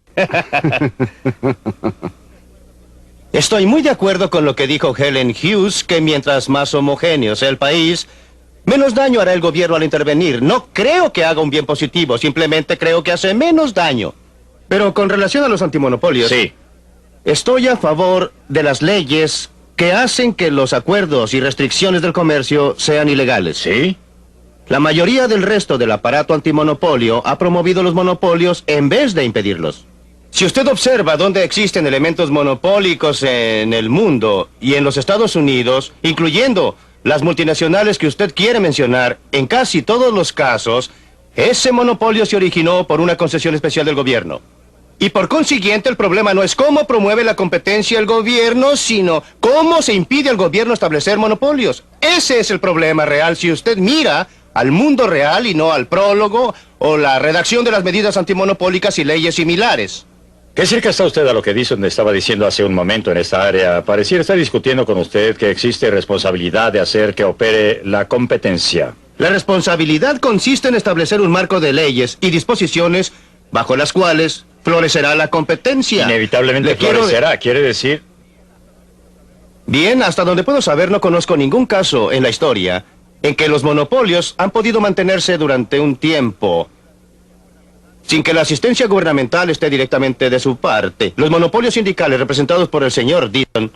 Estoy muy de acuerdo con lo que dijo Helen Hughes, que mientras más homogéneo sea el país, menos daño hará el gobierno al intervenir. No creo que haga un bien positivo, simplemente creo que hace menos daño. Pero con relación a los antimonopolios... Sí. Estoy a favor de las leyes que hacen que los acuerdos y restricciones del comercio sean ilegales. ¿Sí? La mayoría del resto del aparato antimonopolio ha promovido los monopolios en vez de impedirlos. Si usted observa dónde existen elementos monopólicos en el mundo y en los Estados Unidos, incluyendo las multinacionales que usted quiere mencionar, en casi todos los casos, ese monopolio se originó por una concesión especial del gobierno. Y por consiguiente, el problema no es cómo promueve la competencia el gobierno, sino cómo se impide al gobierno establecer monopolios. Ese es el problema real si usted mira al mundo real y no al prólogo o la redacción de las medidas antimonopólicas y leyes similares. ¿Qué cerca está usted a lo que Dixon estaba diciendo hace un momento en esta área? Pareciera estar discutiendo con usted que existe responsabilidad de hacer que opere la competencia. La responsabilidad consiste en establecer un marco de leyes y disposiciones bajo las cuales florecerá la competencia. Inevitablemente florecerá, quiere decir... Bien, hasta donde puedo saber, no conozco ningún caso en la historia en que los monopolios han podido mantenerse durante un tiempo sin que la asistencia gubernamental esté directamente de su parte. Los monopolios sindicales representados por el señor Dixon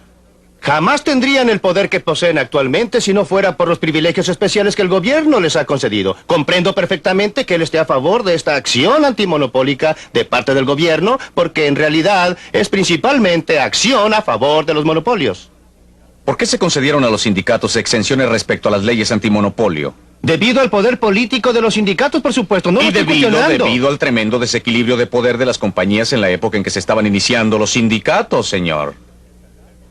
jamás tendrían el poder que poseen actualmente si no fuera por los privilegios especiales que el gobierno les ha concedido. Comprendo perfectamente que él esté a favor de esta acción antimonopólica de parte del gobierno, porque en realidad es principalmente acción a favor de los monopolios. ¿Por qué se concedieron a los sindicatos exenciones respecto a las leyes antimonopolio? Debido al poder político de los sindicatos, por supuesto, no lo estoy cuestionando. Debido al tremendo desequilibrio de poder de las compañías en la época en que se estaban iniciando los sindicatos, señor.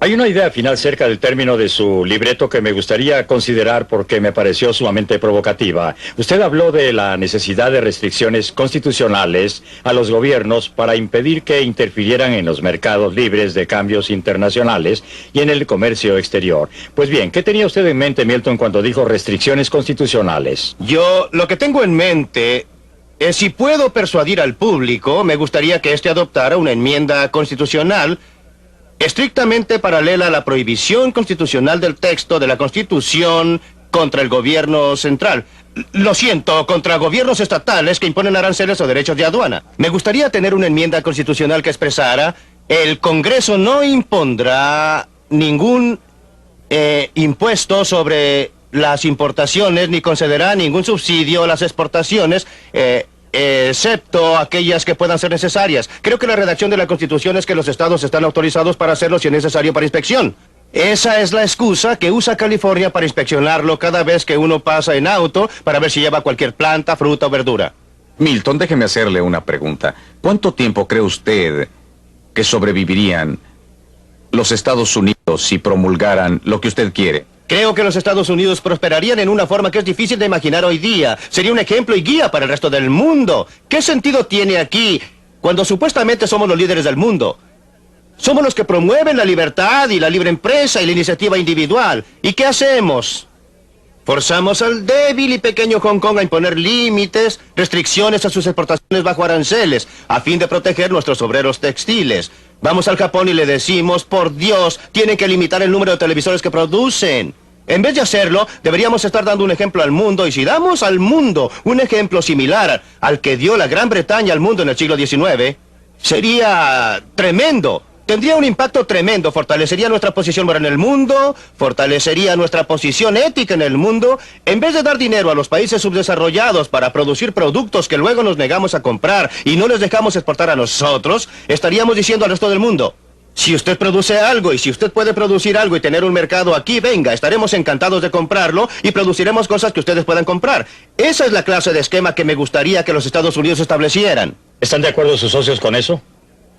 Hay una idea final cerca del término de su libreto que me gustaría considerar porque me pareció sumamente provocativa. Usted habló de la necesidad de restricciones constitucionales a los gobiernos para impedir que interfirieran en los mercados libres de cambios internacionales y en el comercio exterior. Pues bien, ¿qué tenía usted en mente, Milton, cuando dijo restricciones constitucionales? Yo lo que tengo en mente es si puedo persuadir al público, me gustaría que éste adoptara una enmienda constitucional estrictamente paralela a la prohibición constitucional del texto de la Constitución contra el gobierno central. Lo siento, contra gobiernos estatales que imponen aranceles o derechos de aduana. Me gustaría tener una enmienda constitucional que expresara: el Congreso no impondrá ningún impuesto sobre las importaciones ni concederá ningún subsidio a las exportaciones, excepto aquellas que puedan ser necesarias. Creo que la redacción de la Constitución es que los estados están autorizados para hacerlo si es necesario para inspección. Esa es la excusa que usa California para inspeccionarlo cada vez que uno pasa en auto para ver si lleva cualquier planta, fruta o verdura. Milton, déjeme hacerle una pregunta. ¿Cuánto tiempo cree usted que sobrevivirían los Estados Unidos si promulgaran lo que usted quiere? Creo que los Estados Unidos prosperarían en una forma que es difícil de imaginar hoy día. Sería un ejemplo y guía para el resto del mundo. ¿Qué sentido tiene aquí cuando supuestamente somos los líderes del mundo? Somos los que promueven la libertad y la libre empresa y la iniciativa individual. ¿Y qué hacemos? Forzamos al débil y pequeño Hong Kong a imponer límites, restricciones a sus exportaciones bajo aranceles, a fin de proteger nuestros obreros textiles. Vamos al Japón y le decimos: por Dios, tienen que limitar el número de televisores que producen. En vez de hacerlo, deberíamos estar dando un ejemplo al mundo, y si damos al mundo un ejemplo similar al que dio la Gran Bretaña al mundo en el siglo XIX, sería tremendo. Tendría un impacto tremendo, fortalecería nuestra posición moral en el mundo, fortalecería nuestra posición ética en el mundo. En vez de dar dinero a los países subdesarrollados para producir productos que luego nos negamos a comprar y no les dejamos exportar a nosotros, estaríamos diciendo al resto del mundo: Si usted produce algo y si usted puede producir algo y tener un mercado aquí, venga, estaremos encantados de comprarlo y produciremos cosas que ustedes puedan comprar. Esa es la clase de esquema que me gustaría que los Estados Unidos establecieran. ¿Están de acuerdo sus socios con eso?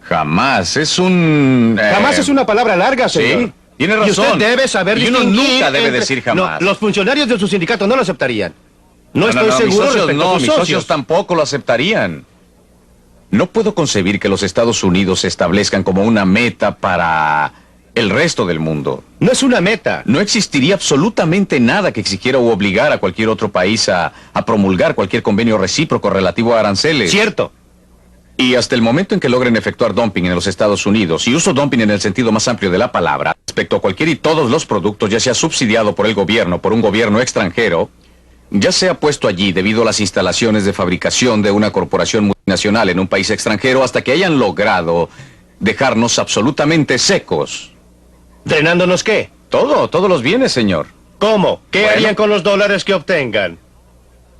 Jamás. Es un... Jamás es una palabra larga, señor. Sí, tiene razón. Y usted debe saber Y uno distinguir nunca debe entre- decir jamás. No, los funcionarios de su sindicato no lo aceptarían. No, No, estoy mis seguro socios respecto a no, sus mis socios. socios tampoco lo aceptarían. No puedo concebir que los Estados Unidos se establezcan como una meta para el resto del mundo. No es una meta. No existiría absolutamente nada que exigiera u obligara a cualquier otro país a promulgar cualquier convenio recíproco relativo a aranceles. Cierto. Y hasta el momento en que logren efectuar dumping en los Estados Unidos, y uso dumping en el sentido más amplio de la palabra, respecto a cualquier y todos los productos, ya sea subsidiado por el gobierno, por un gobierno extranjero, ya sea puesto allí debido a las instalaciones de fabricación de una corporación multinacional en un país extranjero, hasta que hayan logrado dejarnos absolutamente secos. ¿Drenándonos qué? Todos los bienes, señor. ¿Cómo? ¿Qué Bueno. harían con los dólares que obtengan?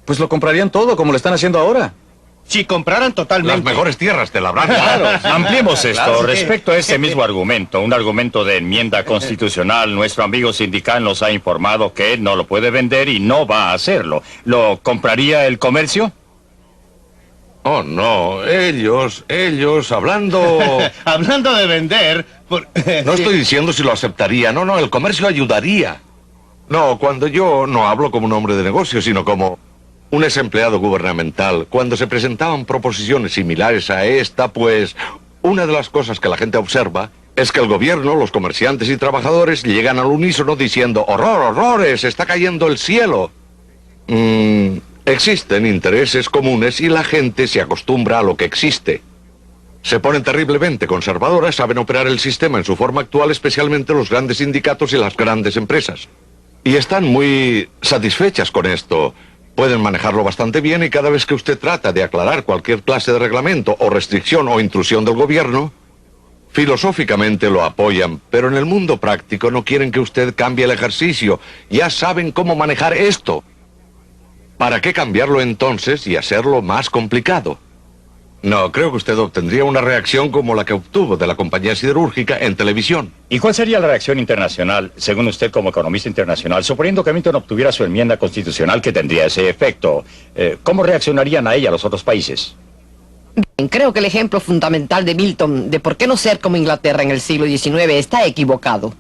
Pues lo comprarían todo, como lo están haciendo ahora. Si compraran totalmente. Las mejores tierras te la habrán Claro, dado. ampliemos esto. Claro, sí. Respecto a ese mismo argumento, un argumento de enmienda constitucional, nuestro amigo sindical nos ha informado que él no lo puede vender y no va a hacerlo. ¿Lo compraría el comercio? Oh, no, ellos, hablando... Hablando de vender... No estoy diciendo si lo aceptaría, no, el comercio ayudaría. No, cuando yo no hablo como un hombre de negocio, sino como un ex empleado gubernamental, cuando se presentaban proposiciones similares a esta, pues una de las cosas que la gente observa es que el gobierno, los comerciantes y trabajadores llegan al unísono diciendo ¡horror, horrores! ¡Está cayendo el cielo! Existen intereses comunes y la gente se acostumbra a lo que existe. Se ponen terriblemente conservadoras, saben operar el sistema en su forma actual, especialmente los grandes sindicatos y las grandes empresas. Y están muy satisfechas con esto. Pueden manejarlo bastante bien y cada vez que usted trata de aclarar cualquier clase de reglamento o restricción o intrusión del gobierno, filosóficamente lo apoyan, pero en el mundo práctico no quieren que usted cambie el ejercicio. Ya saben cómo manejar esto. ¿Para qué cambiarlo entonces y hacerlo más complicado? No, creo que usted obtendría una reacción como la que obtuvo de la compañía siderúrgica en televisión. ¿Y cuál sería la reacción internacional, según usted como economista internacional, suponiendo que Milton obtuviera su enmienda constitucional que tendría ese efecto? ¿Cómo reaccionarían a ella los otros países? Bien, creo que el ejemplo fundamental de Milton de por qué no ser como Inglaterra en el siglo XIX está equivocado.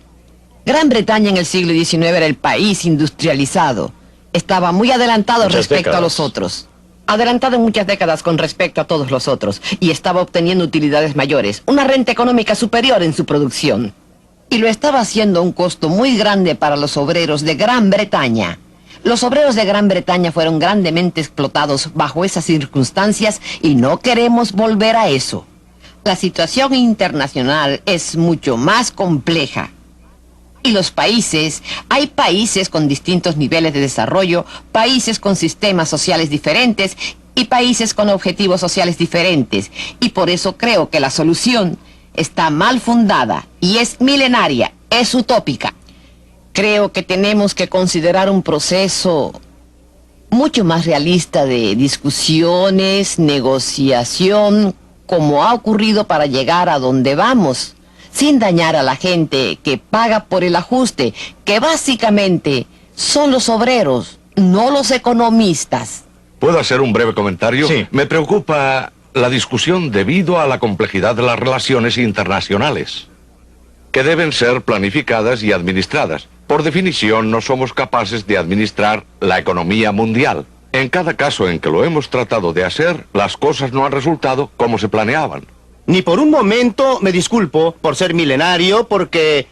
Gran Bretaña en el siglo XIX era el país industrializado. Estaba muy adelantado Muchas respecto a décadas. los otros. Adelantado en muchas décadas con respecto a todos los otros. Y estaba obteniendo utilidades mayores, una renta económica superior en su producción. Y lo estaba haciendo a un costo muy grande para los obreros de Gran Bretaña. Los obreros de Gran Bretaña fueron grandemente explotados bajo esas circunstancias y no queremos volver a eso. La situación internacional es mucho más compleja. Y los países, hay países con distintos niveles de desarrollo, países con sistemas sociales diferentes y países con objetivos sociales diferentes. Y por eso creo que la solución está mal fundada y es milenaria, es utópica. Creo que tenemos que considerar un proceso mucho más realista de discusiones, negociación, como ha ocurrido para llegar a donde vamos, sin dañar a la gente que paga por el ajuste, que básicamente son los obreros, no los economistas. ¿Puedo hacer un breve comentario? Sí. Me preocupa la discusión debido a la complejidad de las relaciones internacionales, que deben ser planificadas y administradas. Por definición, no somos capaces de administrar la economía mundial. En cada caso en que lo hemos tratado de hacer, las cosas no han resultado como se planeaban. Ni por un momento me disculpo por ser milenario, porque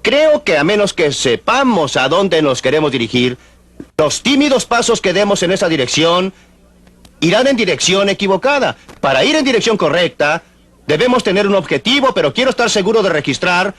creo que a menos que sepamos a dónde nos queremos dirigir, los tímidos pasos que demos en esa dirección irán en dirección equivocada. Para ir en dirección correcta, debemos tener un objetivo, pero quiero estar seguro de registrar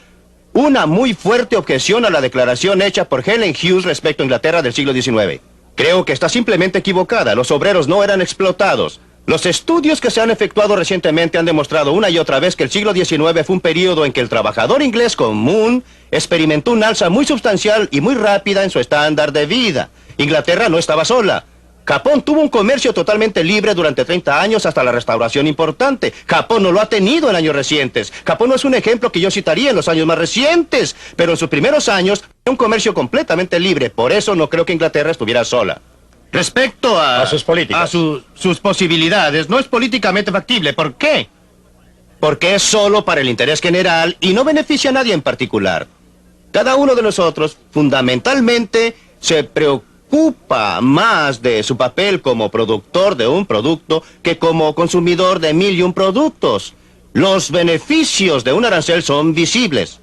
una muy fuerte objeción a la declaración hecha por Helen Hughes respecto a Inglaterra del siglo XIX. Creo que está simplemente equivocada. Los obreros no eran explotados. Los estudios que se han efectuado recientemente han demostrado una y otra vez que el siglo XIX fue un periodo en que el trabajador inglés común experimentó un alza muy sustancial y muy rápida en su estándar de vida. Inglaterra no estaba sola. Japón tuvo un comercio totalmente libre durante 30 años hasta la restauración importante. Japón no lo ha tenido en años recientes. Japón no es un ejemplo que yo citaría en los años más recientes, pero en sus primeros años, un comercio completamente libre. Por eso no creo que Inglaterra estuviera sola. Respecto a sus políticas. A sus posibilidades, no es políticamente factible. ¿Por qué? Porque es solo para el interés general y no beneficia a nadie en particular. Cada uno de nosotros, fundamentalmente, se preocupa más de su papel como productor de un producto que como consumidor de 1001 productos. Los beneficios de un arancel son visibles.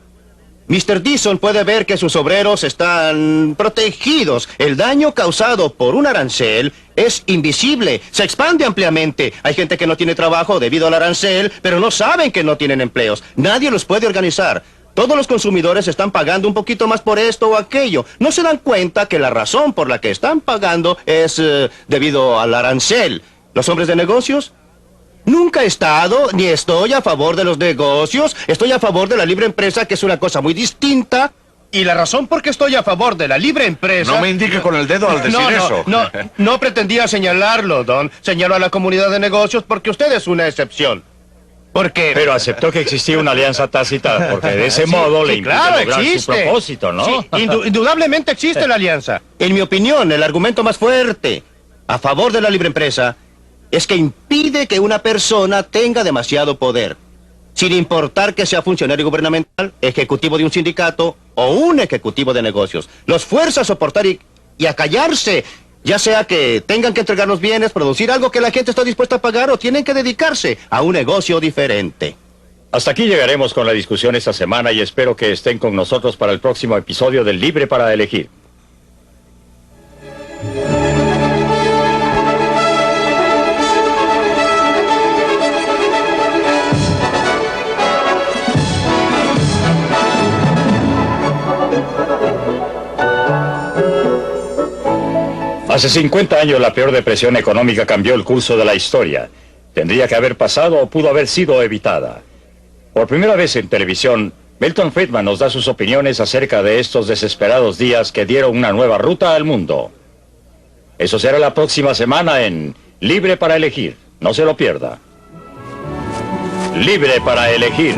Mr. Dixon puede ver que sus obreros están protegidos. El daño causado por un arancel es invisible, se expande ampliamente. Hay gente que no tiene trabajo debido al arancel, pero no saben que no tienen empleos. Nadie los puede organizar. Todos los consumidores están pagando un poquito más por esto o aquello. No se dan cuenta que la razón por la que están pagando es debido al arancel. ¿Los hombres de negocios? Nunca he estado ni estoy a favor de los negocios. Estoy a favor de la libre empresa, que es una cosa muy distinta. Y la razón por qué estoy a favor de la libre empresa... No me indique con el dedo al decir eso. No pretendía señalarlo, Don. Señalo a la comunidad de negocios porque usted es una excepción. Porque... Pero aceptó que existía una alianza tácita, porque de ese modo le impide lograr su propósito, ¿no? Sí, indudablemente existe la alianza. En mi opinión, el argumento más fuerte a favor de la libre empresa es que impide que una persona tenga demasiado poder, sin importar que sea funcionario gubernamental, ejecutivo de un sindicato o un ejecutivo de negocios. Los fuerza a soportar y a callarse, ya sea que tengan que entregar los bienes, producir algo que la gente está dispuesta a pagar o tienen que dedicarse a un negocio diferente. Hasta aquí llegaremos con la discusión esta semana y espero que estén con nosotros para el próximo episodio del Libre para Elegir. Hace 50 años la peor depresión económica cambió el curso de la historia. Tendría que haber pasado o pudo haber sido evitada. Por primera vez en televisión, Milton Friedman nos da sus opiniones acerca de estos desesperados días que dieron una nueva ruta al mundo. Eso será la próxima semana en Libre para Elegir. No se lo pierda. Libre para Elegir.